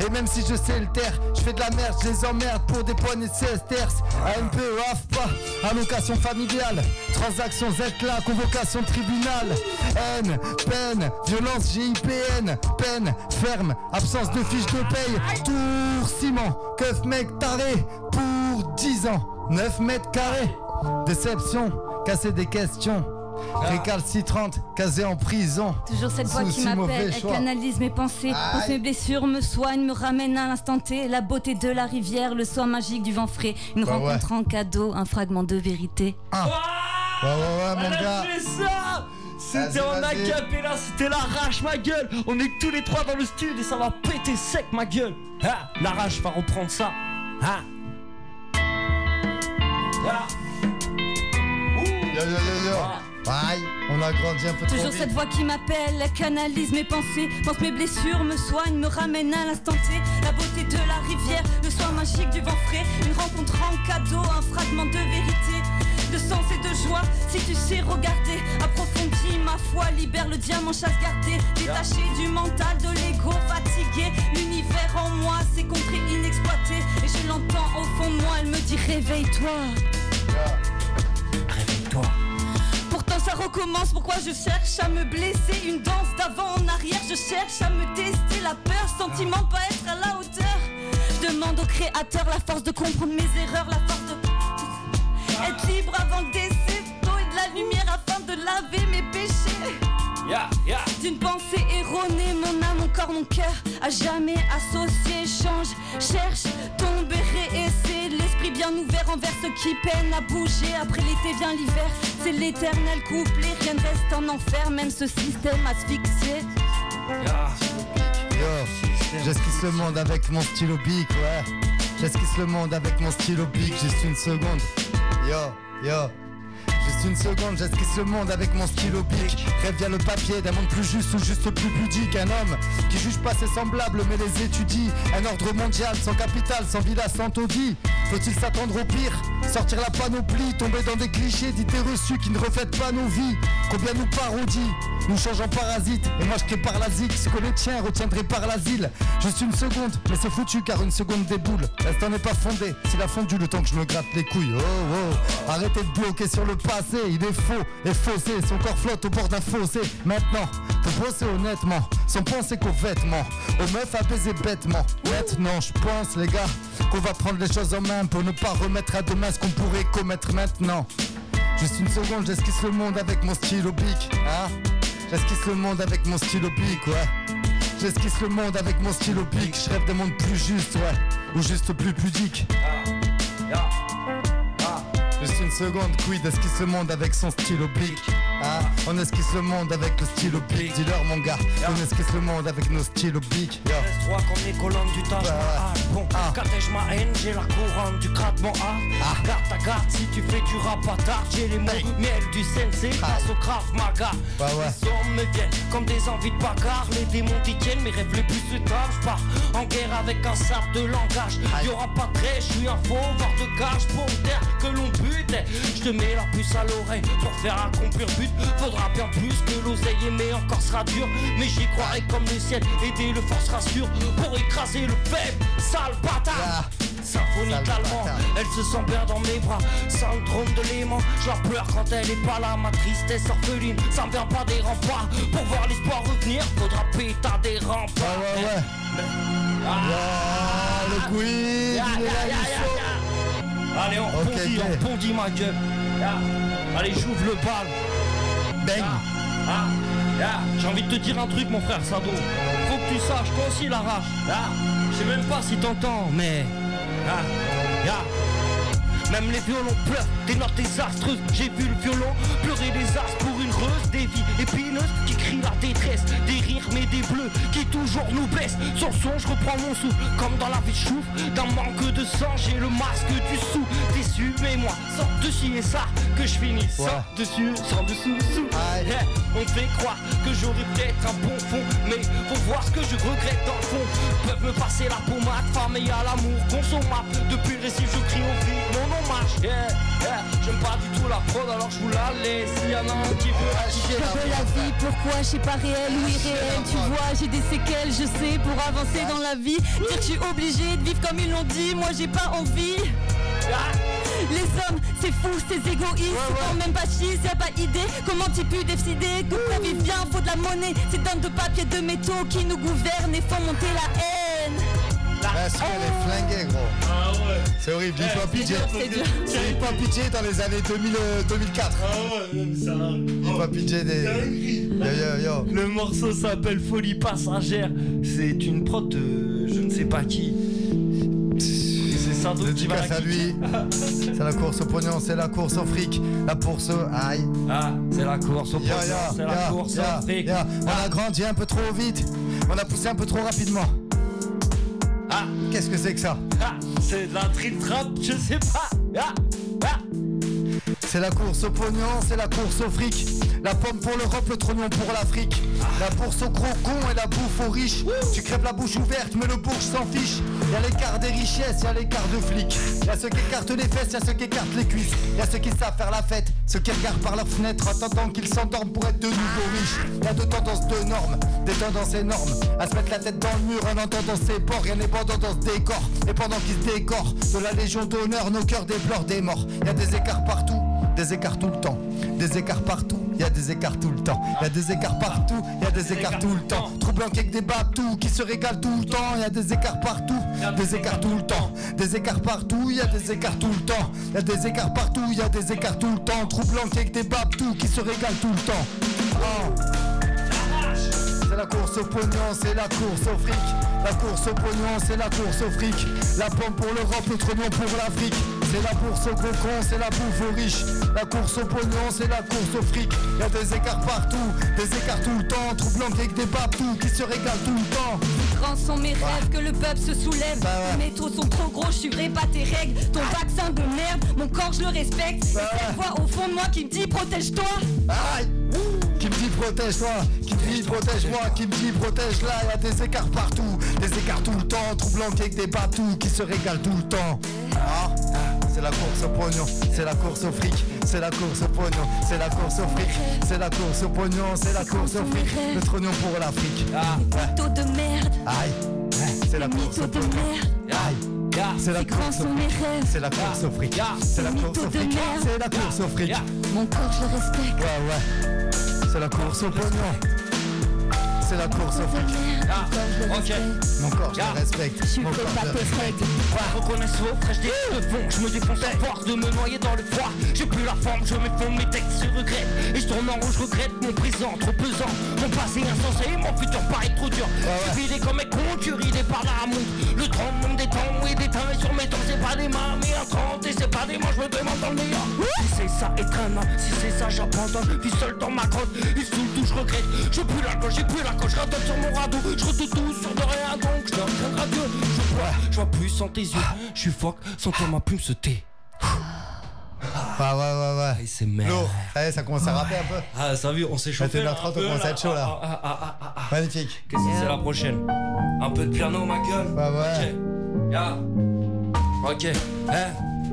Et même si je sais le taire, je fais de la merde, je les emmerde pour des poignées de CSTRS. AMP, AFPA, allocation familiale, transactions ZLA, convocation tribunal. Haine, peine, violence GIPN, peine, ferme, absence de fiche de paye. Tour ciment, keuf mec taré, pour 10 ans, 9 mètres carrés. Déception, casser des questions. Récalcitrante, casée en prison. Toujours cette voix qui m'appelle, elle canalise mes pensées. Quand mes blessures me soignent, me ramène à l'instant T. La beauté de la rivière, le soin magique du vent frais. Une rencontre en cadeau, un fragment de vérité. Mon gars. C'était en acapella, c'était la Rache, ma gueule. On est tous les trois dans le studio et ça va péter sec, ma gueule. La Rache va reprendre ça. Aïe, on a grandi un peu trop Toujours vite. cette voix qui m'appelle, elle canalise mes pensées. Pense mes blessures, me soigne, me ramène à l'instant T. La beauté de la rivière, le soin magique du vent frais. Une rencontre en cadeau, un fragment de vérité. De sens et de joie, si tu sais regarder. Approfondis ma foi, libère le diamant chasse gardée. Détaché du mental, de l'ego fatigué. L'univers en moi, c'est compris, inexploité. Et je l'entends au fond de moi, elle me dit réveille-toi. Réveille-toi. Pourtant ça recommence, pourquoi je cherche à me blesser. Une danse d'avant en arrière, je cherche à me tester. La peur, sentiment pas être à la hauteur. Je demande au créateur la force de comprendre mes erreurs, la force de être libre avant le décès, d'eau et de la lumière afin de laver mes péchés. D'une pensée erronée, mon âme, mon corps, mon cœur, à jamais associé, change, cherche, tombe et réessaie. L'esprit bien ouvert envers ceux qui peinent à bouger. Après l'été vient l'hiver, c'est l'éternel couplet. Rien ne reste en enfer, même ce système asphyxié. J'esquisse le monde avec mon stylo bic, ouais. J'esquisse le monde avec mon stylo bic, juste une seconde. Juste une seconde, j'esquisse le monde avec mon stylo bic. Rêve via le papier d'un monde plus juste ou juste plus pudique. Un homme qui juge pas ses semblables mais les étudie. Un ordre mondial sans capital, sans villa, sans taudis. Faut-il s'attendre au pire, sortir la panoplie, tomber dans des clichés d'idées reçues qui ne reflètent pas nos vies. Combien nous parodient, nous changeons en parasites. Et moi je crée par l'asique, ce que les tiens retiendraient par l'asile. Juste une seconde, mais c'est foutu car une seconde déboule. L'instant n'est pas fondé, s'il a fondu le temps que je me gratte les couilles. Oh, arrêtez de bloquer sur le passé, il est faux et faussé. Son corps flotte au bord d'un fossé. Maintenant, faut bosser honnêtement, sans penser qu'aux vêtements, aux meufs à baiser bêtement. Maintenant, je pense les gars, qu'on va prendre les choses en main pour ne pas remettre à demain ce qu'on pourrait commettre maintenant. Juste une seconde, j'esquisse le monde avec mon stylo bic, hein. J'esquisse le monde avec mon stylo bic, ouais. J'esquisse le monde avec mon stylo bic. Je rêve d'un monde plus juste, ouais. Ou juste plus pudique. Juste une seconde, quid esquisse le monde avec son stylo bic, hein. On esquisse le monde avec le stylo bic. Dis-leur mon gars, on esquisse le monde avec nos stylos bic. Reste droit comme les colonnes du Taj Mahal. Bon, catège ma haine, j'ai la couronne du grade mon art. Garde ta garde si tu fais du rap à tard. J'ai les mots miel du sensei grâce au Krav Maga. Les hommes me viennent comme des envies de bagarre. Les démons détiennent mes rêves les plus souhaitables. J'pars en guerre avec un sabre de langage. Y'aura pas de rêve, j'suis un faux voir de gage. Pour terre que l'on bute, j'te mets la puce à l'oreille pour faire accomplir but. Faudra bien plus que l'oseille, mais encore sera dur. Mais j'y croirai comme le ciel, aider le force rassure. Pour écraser le faible, sale bâtard. Symphonie d'allemand, elle se sent bien dans mes bras. Syndrome de l'aimant, je la pleure quand elle est pas là. Ma tristesse orpheline, ça me vient pas des remparts. Pour voir l'espoir revenir, faudra péter des remparts. Le quiz, allez, on bondit ma gueule. Allez, j'ouvre le bal. Bang. J'ai envie de te dire un truc, mon frère Sado. Faut que tu saches, toi aussi la rage. Je sais même pas si t'entends, mais même les violons pleurent, des notes désastreuses. J'ai vu le violon pleurer des astres pour une reuse. Des vies épineuses qui crient la détresse. Des rires mais des bleus qui toujours nous blessent. Sur le son je reprends mon souffle, comme dans la vie je souffre d'un manque de sang, j'ai le masque du sou. Déçu mais moi, sans dessus et ça que je finis sans dessus, sans dessous, sous. On fait croire que j'aurais peut-être un bon fond, mais faut voir ce que je regrette dans le fond. Peuvent me passer la pommade, femme et à l'amour consommable. Depuis le récif je crie au vide mon hommage. J'aime pas du tout la prod alors je vous la laisse. S'il y en a un qui veut afficher la vie, pourquoi je sais pas réel ou irréel. Tu vois j'ai des séquelles, je sais pour avancer dans la vie. Dire que je suis obligé de vivre comme ils l'ont dit, moi j'ai pas envie. Les hommes, c'est fou, c'est égoïste, c'est quand même pas chier, y'a pas idée. Comment tu peux décider que ta vie vient, faut de la monnaie. C'est d'hommes de papier, de métaux qui nous gouvernent et font monter la haine. La suite elle est flinguée gros. C'est horrible, Hip Hop PJ. C'est Hip Hop PJ dans les années 2004. Hip Hop PJ des... Yo. Le morceau s'appelle Folie Passagère. C'est une prod de je ne sais pas qui. C'est Sado qui va à lui. C'est la course au pognon, c'est la course au fric. La course au... Aïe. C'est la course au pognon, c'est la course au fric. On a grandi un peu trop vite. On a poussé un peu trop rapidement. Qu'est-ce que c'est que ça? C'est de la street rap, je sais pas. C'est la course au pognon, c'est la course au fric. La pomme pour l'Europe, le trognon pour l'Afrique. La bourse aux gros cons et la bouffe aux riches. Tu crèves la bouche ouverte, mais le bourge s'en fiche. Y'a l'écart des richesses, y'a l'écart de flics. Y'a ceux qui écartent les fesses, y'a ceux qui écartent les cuisses. Y'a ceux qui savent faire la fête, ceux qui regardent par leur fenêtre en attendant qu'ils s'endorment pour être de nouveau riches. Y'a deux tendances de normes, des tendances énormes. À se mettre la tête dans le mur en entendant ses porcs. Rien n'est bandant dans ce décor. Et pendant qu'ils se décorent de la Légion d'honneur, nos cœurs déplorent des morts. Y'a des écarts partout. des écarts tout le temps. Des écarts partout, y a des écarts tout le temps. Y a des écarts partout, y a des écarts tout le temps. Trop blanc avec des babtous qui se régalent tout le temps. Y a des écarts partout, des écarts tout le temps. Des écarts partout, y a des écarts tout le temps. Y a des écarts partout, y a des écarts tout le temps. Trop blanc avec des babtous qui se régalent tout le temps. Oh. C'est la course au pognon, c'est la course au fric. La course au pognon, c'est la course au fric. La pomme pour l'Europe, le trognon pour l'Afrique. C'est la course au gros con, c'est la bouffe aux riches. La course au pognon, c'est la course au fric. Y'a des écarts partout, des écarts tout le temps. Trou blanc avec des babtous qui se régalent tout le temps. Grands sont mes rêves, que le peuple se soulève. Les métaux sont trop gros, je suivrai pas tes règles. Ton vaccin de merde, mon corps je le respecte. Et cette voix au fond de moi qui me dit protège-toi. Aïe. Qui me dit protège-toi, qui me dit protège-moi, qui me dit protège-là. Y'a des écarts partout, des écarts tout le temps. Trou blanc avec des babtous qui se régalent tout le temps. C'est la course au pognon, c'est la course au fric, c'est la course au pognon, c'est la course au fric, c'est la course au pognon, c'est la course au fric, le trognon pour l'Afrique. Mytho de merde. Aïe, c'est la course au pognon. Aïe, c'est la course au fric, c'est la course au fric, c'est la course au fric, c'est la course au fric. Mon corps je le respecte. Ouais, c'est la course au pognon. C'est la course au fric. Ok. Mon corps je le respecte. Mon corps je le respecte. Reconnaisse vos fraîches des de fond. Je me défonce à force de me noyer dans le froid. J'ai plus la forme, je m'effondre, mes textes se regrettent. Et je tourne en rond, je regrette mon présent trop pesant. Mon passé insensé, mon futur paraît trop dur. J'ai vidé comme un con, tu ridé par la montre. Le tremblement des temps et des temps et sur mes temps. C'est pas des mains mais un 30 et c'est pas des mains, je me demande dans le meilleur. Si c'est ça, étreinte, si c'est ça, j'abandonne. Puis seul dans ma grotte, et sous tout, je regrette. J'ai plus la gauche, j'ai plus la quand je radote sur mon radeau, je redoute tout sur de rien donc je donne qu'un radio. Je vois plus sans tes yeux, je suis fuck sans toi ma plume se tait. Ouais. Et c'est merde. Lourd, ça commence à rapper un peu. Ah, ça a vu, on s'est chauffé. 21h30, on commence à être chaud là. Magnifique. Qu'est-ce que c'est la prochaine? Un peu de piano, ma gueule. Ouais. Ok.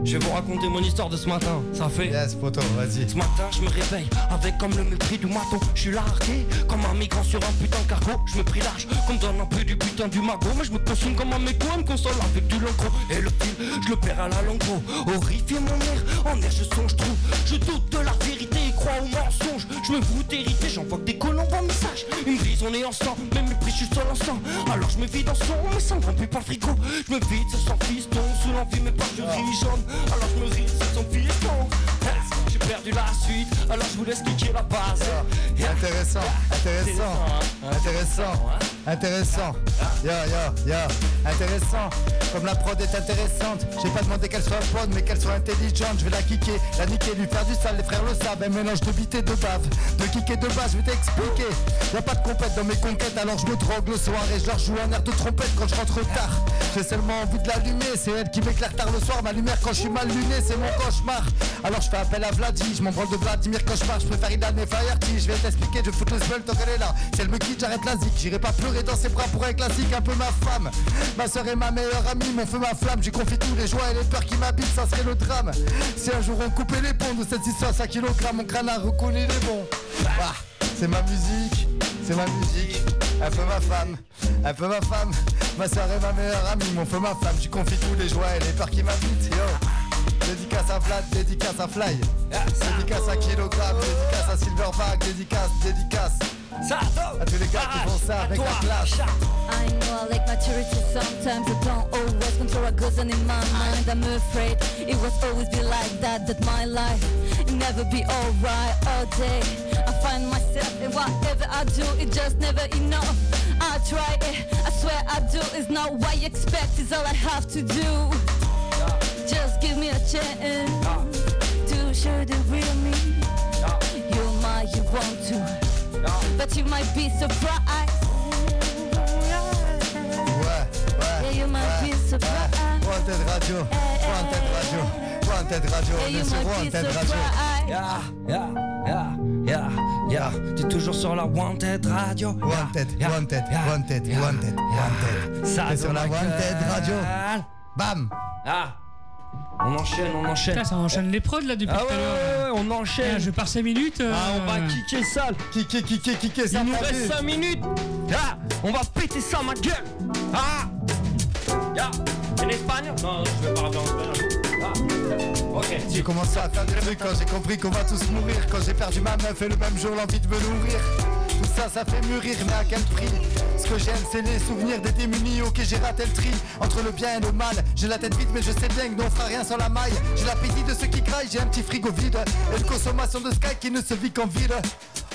Je vais vous raconter mon histoire de ce matin, ça fait. Yes, poto, vas-y. Ce matin, je me réveille avec comme le mépris du maton. Je suis largué comme un migrant sur un putain de cargo. Je me pris large comme donne un peu du putain du magot. Mais je me consume comme un méco, me console avec du long gros. Et le fil, je le perds à la longue gros. Horrifié mon air, en air je songe trop. Je doute de la vérité et crois au mensonge. Je me voue hérité, j'envoie que des colombes en message. Une brise, on est ensemble, même mépris, je suis seul ensemble. Alors je me vide en son, mais ça ne remplit pas le frigo. Je me vide, ça sent fiston, sous l'envie, mais pas je ris jaune. Alors je me ris, c'est son fiston. J'ai perdu la suite, alors je vous laisse kicker la base. Intéressant. Intéressant. Comme la prod est intéressante. J'ai pas demandé qu'elle soit bonne, mais qu'elle soit intelligente. Je vais la kicker, la niquer, lui faire du sale. Les frères le savent, un mélange de bite et de bave. De kick et de base, je vais t'expliquer. Y'a pas de compète dans mes conquêtes, alors je me drogue le soir. Et je leur joue un air de trompette quand je rentre tard. J'ai seulement envie de l'allumer, c'est elle qui m'éclaire tard le soir. Ma lumière quand je suis mal luné, c'est mon cauchemar. Alors je fais appel à Vladi, je m'en branle de Vladimir Cauchemar. Je préfère Ilan et Firety, je vais t'expliquer, je fous le spell tant qu'elle est là. Si elle me quitte, j'arrête la zik. J'irai pas pleurer dans ses bras pour un classique, un peu ma femme. Ma soeur est ma meilleure amie, mon feu, ma flamme. J'ai confié tous les joies et les peurs qui m'habitent, ça serait le drame. Si un jour on coupait les ponts de cette histoire, 5 kg, mon crâne a reconnu les bons. C'est ma musique, un peu ma femme, ma soeur est ma meilleure amie, mon feu, ma flamme. J'ai confié tous les joies et les peurs qui m'habitent, yo. Dédicace à Vlad, dédicace à Fly, dédicace à Kilogramme, dédicace à Silverback, dédicace à tous les gars qui font ça avec la classe. I know I lack maturity sometimes. I don't always control what goes on in my mind. I'm afraid it will always be like that. That my life it never be alright all day. I find myself in whatever I do, it just never enough. I try it, I swear I do. It's not what you expect, it's all I have to do. Just give me a chance to show the real me. You might, you want to, but you might be surprised. Yeah, you might be surprised. Wanted Radio, on est sur Wanted Radio. T'es toujours sur la Wanted Radio. Wanted. T'es sur la Wanted Radio. Bam. On enchaîne. Putain, ça enchaîne les prods là depuis tout à l'heure. Ouais, on enchaîne. Je pars 5 minutes. On va kicker ça. Kicker ça. Il nous reste 5 minutes. On va péter ça, ma gueule. En espagnol? Non, je vais parler en espagnol. J'ai commencé à faire des trucs quand j'ai compris qu'on va tous mourir. Quand j'ai perdu ma meuf et le même jour l'envie de me nourrir. Tout ça, ça fait mûrir, mais à quel prix? Ce que j'aime, c'est les souvenirs des démunis. Ok, j'ai raté le tri entre le bien et le mal. J'ai la tête vide, mais je sais bien que nous on fera rien sans la maille. J'ai l'appétit de ceux qui graillent, j'ai un petit frigo vide. Et une consommation de Sky qui ne se vit qu'en vide.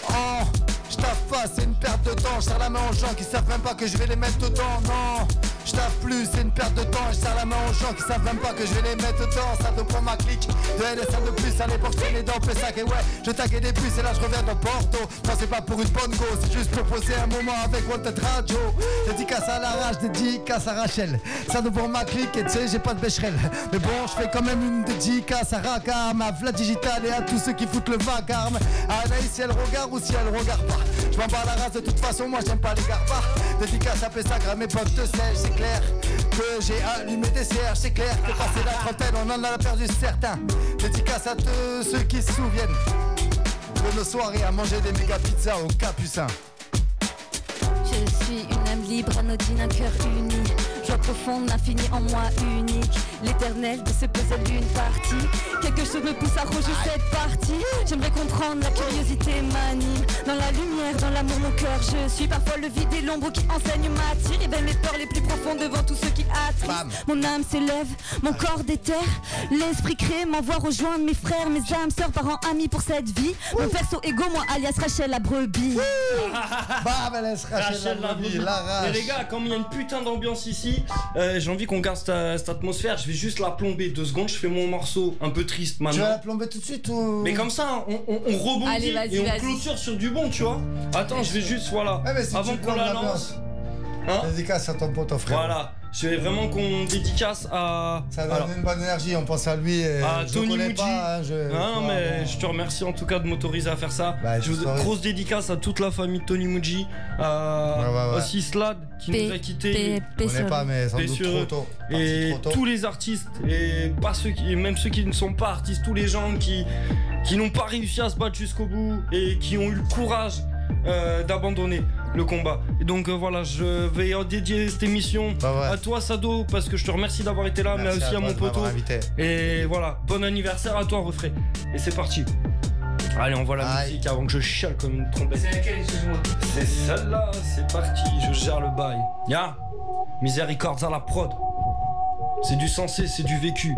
Oh, je taffe pas, c'est une perte de temps. Je serre la main aux gens qui savent même pas que je vais les mettre dedans. Non, je taffe plus, c'est une perte de temps. Je serre la main aux gens qui savent même pas que je vais les mettre dedans. Ça te prend ma clique, de LSM de plus. À l'époque, je traînais dans Pessac et ouais, je taguais des puces et là je reviens dans Porto. Non, c'est pas pour une bonne go, c'est juste pour poser un moment avec Wanted Radio. Dédicace à la rage, dédicace à Rachel. Ça te prend ma clique et tu sais, j'ai pas de bécherel. Mais bon, je fais quand même une dédicace à Rakam, à Vlad Digital et à tous ceux qui foutent le vacarme. À Anaïs, si elle regarde ou si elle regarde pas. Je m'en bats la race de toute façon, moi j'aime pas les garbas. Dédicace à Pessac, à mes potes de sèche, c'est clair que j'ai allumé des cierges, c'est clair que passé la trentaine, on en a perdu certains. Dédicace à tous ceux qui se souviennent de nos soirées à manger des méga pizzas au Capucin. Je suis une âme libre, anodine, un cœur uni. Joie profonde, infinie en moi unique. L'éternel de ce puzzle d'une partie. Quelque chose me pousse à roger cette partie. J'aimerais comprendre, la curiosité m'anime. Dans la lumière, dans l'amour, mon cœur, je suis. Parfois le vide et l'ombre qui enseigne m'attire. Révèle mes peurs les plus profonds devant tous ceux qui attristent. Mon âme s'élève, mon corps déterre. L'esprit crée, m'envoie rejoindre mes frères, mes âmes, sœurs, parents, amis pour cette vie. Mon perso égo, moi alias Rachel la brebis. Bam, elle laisse Rachel la brebis, la rage. Et les gars, comme il y a une putain d'ambiance ici, j'ai envie qu'on garde cette atmosphère. Je vais juste la plomber 2 secondes. Je fais mon morceau un peu triste maintenant. Tu vas la plomber tout de suite ou... Mais comme ça, on rebondit. Allez, et on clôture sur du bon, tu vois. Attends, je vais juste, voilà. Ouais, avant qu'on la lance. Hein, dédicace à ton pote, frère. Voilà. Je vais vraiment qu'on dédicace à... Ça donne une bonne énergie, on pense à lui et à Tony Muji. Non mais je te remercie en tout cas de m'autoriser à faire ça. Grosse dédicace à toute la famille de Tony Muji, aussi Slad qui nous a quittés. On n'est pas, mais sans doute trop tôt. Et tous les artistes, et pas ceux qui, même ceux qui ne sont pas artistes, tous les gens qui n'ont pas réussi à se battre jusqu'au bout et qui ont eu le courage d'abandonner le combat. Et donc voilà, je vais dédier cette émission à toi Sado, parce que je te remercie d'avoir été là. Merci, mais aussi à mon poteau. Et voilà, bon anniversaire à toi Refrain. Et c'est parti. Allez, on voit la musique avant que je chiale comme une trompette. C'est laquelle, excuse-moi? C'est celle-là, c'est parti, je gère le bail. Miséricords à la prod. C'est du sensé, c'est du vécu.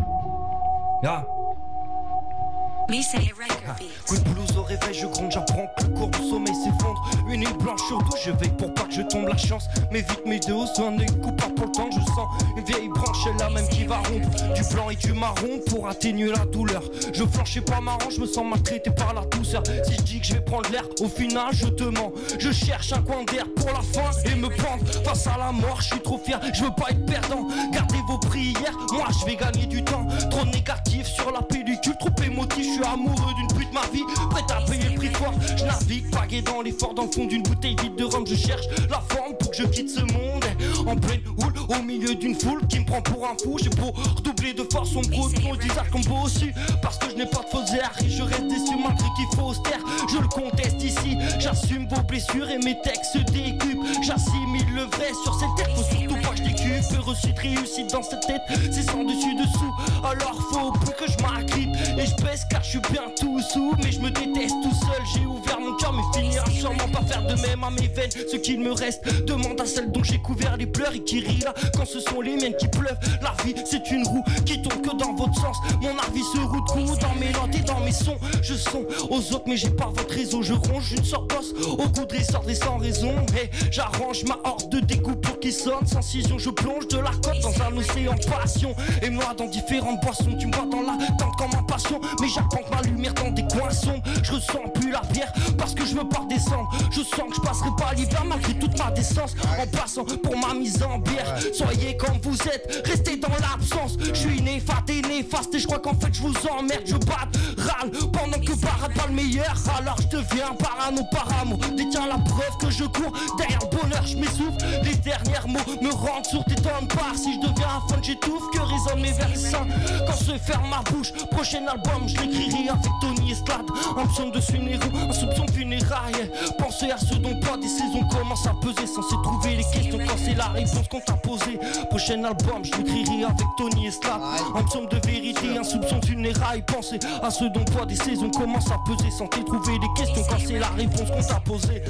Coup de blues au réveil, je gronde, j'apprends que le cours du sommeil s'effondre. Une nuit blanche sur tout, je veille pour pas que je tombe la chance. Mais vite mes deux os, un œil coupable pour le temps. Je sens une vieille branche, elle la même qui va rompre du blanc et du marron pour atténuer la douleur. Je flanche, c'est pas marrant, je me sens maltraité par la douceur. Si je dis que je vais prendre l'air, au final je te mens. Je cherche un coin d'air pour la fin et me pendre face à la mort, je suis trop fier, je veux pas être perdant. Gardez vos prières, moi je vais gagner du temps. Trop négatif sur la pellicule, trop émotif, je suis amoureux d'une pute ma vie, prête à payer le prix fort. Je navigue, pagué dans l'effort, dans le fond d'une bouteille vide de rhum. Je cherche la forme pour que je quitte ce monde en pleine houle, au milieu d'une foule qui me prend pour un fou. J'ai beau redoubler de force, son gros ton disard combo aussi, parce que je n'ai pas de faux airs et je reste déçu malgré qu'il faut se taire. Je le conteste ici, j'assume vos blessures et mes textes se décupent. J'assimile le vrai sur cette terre, faut surtout pas que je décupe. Reçu de réussite dans cette tête, c'est sans dessus dessous. Alors faut plus que je m'agrippe et je pèse car je suis bien tout sous. Mais je me déteste tout seul, j'ai ouvert mon cœur mais finira sûrement pas faire de même à mes veines. Ce qu'il me reste, demande à celle dont j'ai couvert les pleurs et qui rit là quand ce sont les miennes qui pleuvent. La vie c'est une roue qui tourne que dans votre sens. Mon avis se roule coup dans mes notes et dans mes sons. Je sonne aux autres mais j'ai pas votre réseau. Je ronge une sorte d'os au goût de ressort et sans raison. Et j'arrange ma horde de dégoût pour qu'il sonne sans cision. Je plonge de la côte dans un océan de passion. Et moi dans différentes boissons, tu me vois dans la tente comme un passion. Mais j'attends que ma lumière dans des coins sombres. Je ressens plus la bière parce que je veux pas redescendre. Je sens que je passerai pas l'hiver malgré toute ma décence. En passant pour ma mise en bière. Soyez comme vous êtes, restez dans l'absence. Je suis néfaste et néfaste et je crois qu'en fait je vous emmerde. Je batte, râle pendant que parade pas le meilleur. Alors je deviens parano paramo. Détiens la preuve que je cours derrière le bonheur, je m'essouffle. Les derniers mots me rendent sourd et t'en part. Si je deviens un fun j'étouffe, que résonnent mes versants. Quand se ferme ma bouche, prochain album je l'écrirai avec Tony et Slad. Un psaume de funérailles, un soupçon funérailles. Pensez à ce dont pas des saisons commencent à peser. Censé trouver les questions quand c'est la réponse qu'on t'a posée. Prochain album je l'écrirai avec Tony et Slad. Un psaume de vérité, un soupçon sont funérailles. Pensez à ce dont toi des saisons commencent à peser. Sans trouver des questions quand c'est la réponse qu'on t'a posée.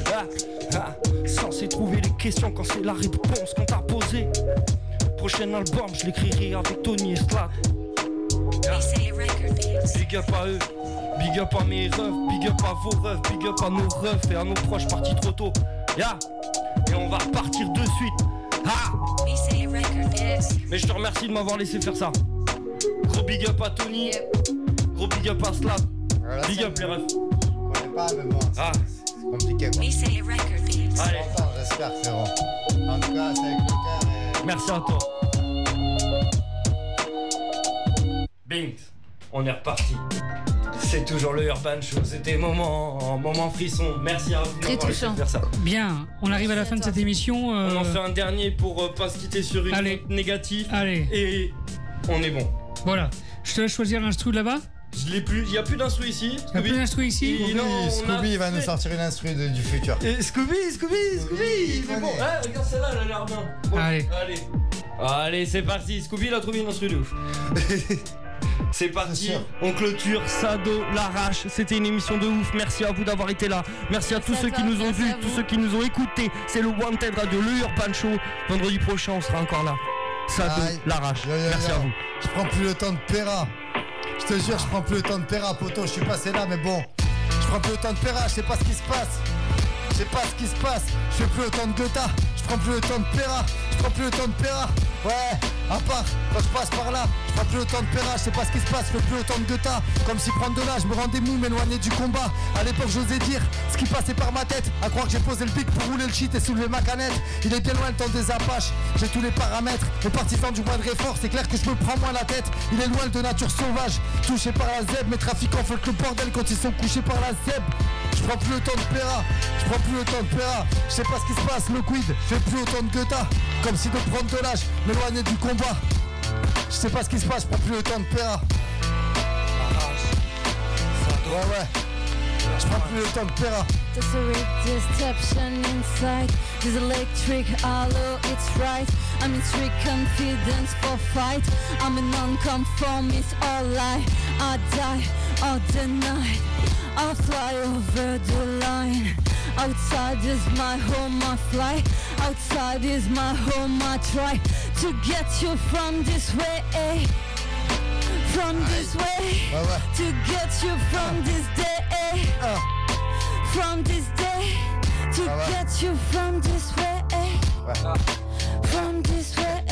Censé trouver les questions quand c'est la réponse qu'on t'a posée. Prochain album, je l'écrirai avec Tony et Slat. Big up à eux, big up à mes refs, big up à vos refs, big up à nos refs et à nos proches partis trop tôt. Et on va repartir de suite. Mais je te remercie de m'avoir laissé faire ça. Gros big up à Tony, gros big up à Slap, big up les refs. On connaît pas, mais bon, c'est compliqué quoi. Allez, j'espère frérot. En tout cas, c'est avec le cœur et... Merci à toi. Bing, on est reparti. C'est toujours le Urban Show, c'était moment frisson. Merci à vous. Très touchant. Faire ça. Bien, on arrive à la fin de cette émission. On en fait un dernier pour pas se quitter sur une note négative. Allez. Et on est bon. Voilà. Je te laisse choisir l'instru là-bas. Je l'ai plus, il n'y a plus d'instru ici. Il n'y a plus d'instru ici. Scooby va nous sortir une instru du futur. Et Scooby, il est bon. Regarde celle-là, elle a l'air bien. Bon, allez, c'est parti. Scooby, il a trouvé une instru de ouf. C'est parti, on clôture Sado l'arrache. C'était une émission de ouf. Merci à vous d'avoir été là. Merci à tous ceux qui nous ont vus, tous ceux qui nous ont écoutés. C'est le Wanted Radio, le Urban Show. Vendredi prochain, on sera encore là. Sado l'arrache. Merci à vous. Je prends plus le temps de Péra. Je te jure, je prends plus le temps de Péra, poto. Je suis passé là, mais bon. Je prends plus le temps de Péra. Je sais pas ce qui se passe. Je sais pas ce qui se passe. Je fais plus le temps de Goethe. Je prends plus le temps de Péra. Je prends plus le temps de Péra. Ouais, à part quand je passe par là, je prends plus le temps de Péra, je sais pas ce qui se passe, je fais plus le temps de Goethe. Comme si prendre de l'âge me rendait mou, m'éloigner du combat. À l'époque j'osais dire ce qui passait par ma tête. À croire que j'ai posé le pic pour rouler le shit et soulever ma canette. Il est bien loin le temps des Apaches, j'ai tous les paramètres. Les partisans du moindre effort, c'est clair que je me prends moins la tête. Il est loin de nature sauvage, touché par la zèbre. Mes trafiquants font le bordel quand ils sont couchés par la zèbre. Je prends plus le temps de Péra, je prends plus le temps de Péra. Je sais pas ce qui se passe, le quid, je fais plus autant de Goethe. Comme si de prendre de l'âge, m'éloigner du combat. Je sais pas ce qui se passe, je prends plus le temps de Péra. Ouais. Je prends plus le temps de Péra. There's a real deception inside this electric hollow, it's right. I'm in strict confidence for fight. I'm a non-conformist, all lie. I die all the night. I'll fly over the line. Outside is my home, I fly. Outside is my home, I try to get you from this way. From this way. To get you from this day. From this day. To get you from this way. From this way.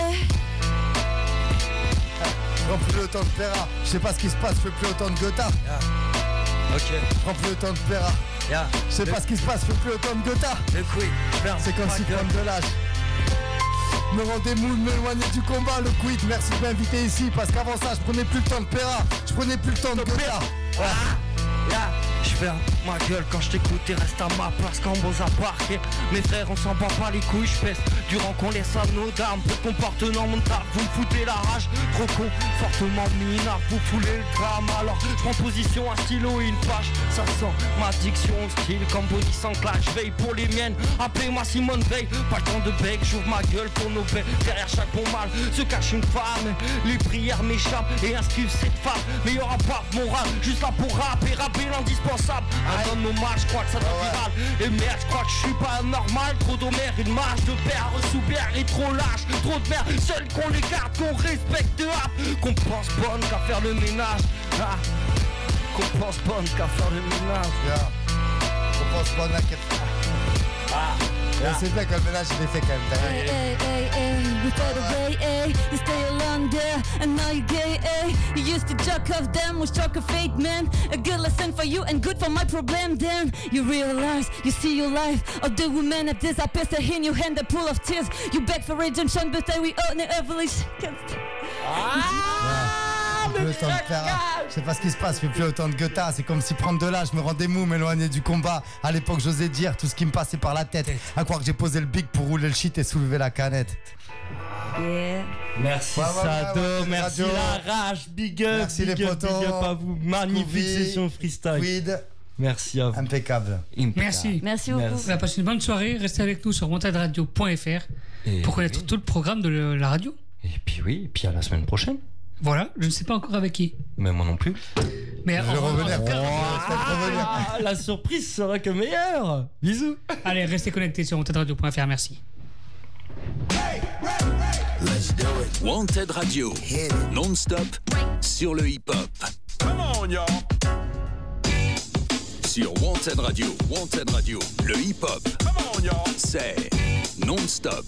Je prends plus le temps de Péra. Je sais pas ce qui se passe, je fais plus autant de Goethe. Ok. Je prends plus le temps de Péra. Je sais pas ce qui se passe, je fais plus autant de Goethe. C'est comme si prendre de l'âge me rendait mou, m'éloigner du combat. Le quid, merci de m'inviter ici. Parce qu'avant ça, je prenais plus le temps de Péra. Je prenais plus le temps de Goethe. Je ferme ma gueule quand je t'écoute et reste à ma place quand Boza parque. Mes frères on s'en bat pas les couilles, je pèse durant qu'on laisse à nos dames. Peu comportement mon tard, vous me foutez la rage. Trop con, fortement minable, vous foulez le drame. Alors je prends position, un stylo et une page. Ça sent ma diction au style comme Bonnie sans clash. Je veille pour les miennes, appelez-moi Simone Veil. Pas le temps de bec, j'ouvre ma gueule pour nos bêtes. Derrière chaque bon mal se cache une femme. Les prières m'échappent et inscrivent cette femme. Mais y'aura pas de morale, juste là pour rapper l'indispensable. Un homme hommage, je crois que ça doit viral. Et merde, je crois que je suis pas normal. Trop d'homère, une marche de père sous père et trop lâche. Trop de merde, seul qu'on les garde, qu'on respecte qu'on pense bonne qu'à faire le ménage. Qu'on pense bonne qu'à faire le ménage. Qu'on pense bonne qu'à faire. C'est bien que le ménage il est fait quand même. You fade away, you stay alone there, and now you're gay, You used to joke of them, was struck a fate, man. A good lesson for you and good for my problem, then you realize, you see your life of the women at this, I pass the in your hand, the pool of tears. You beg for redemption, but we own it everly. Le temps de Péra. Je sais pas ce qui se passe, je fais plus autant de Goethe. C'est comme si prendre de l'âge me rendait mou, m'éloigner du combat. À l'époque j'osais dire tout ce qui me passait par la tête. À croire que j'ai posé le big pour rouler le shit et soulever la canette. Merci Sado, merci la rage, big up, merci big les up, potos. big up à vous, magnifique session freestyle. Quid. Merci à vous. Impeccable. Merci. Merci beaucoup. On a passé une bonne soirée. Restez avec nous sur wantedradio.fr pour connaître tout le programme de la radio. Et puis oui, et puis à la semaine prochaine. Voilà, je ne sais pas encore avec qui. Mais moi non plus. Mais Je vais revenir. La surprise sera que meilleure. Bisous. Allez, restez connectés sur wantedradio.fr, merci. Wanted Radio, non-stop sur le hip-hop. Come on, y'all. Sur Wanted Radio, le hip-hop, c'est non-stop.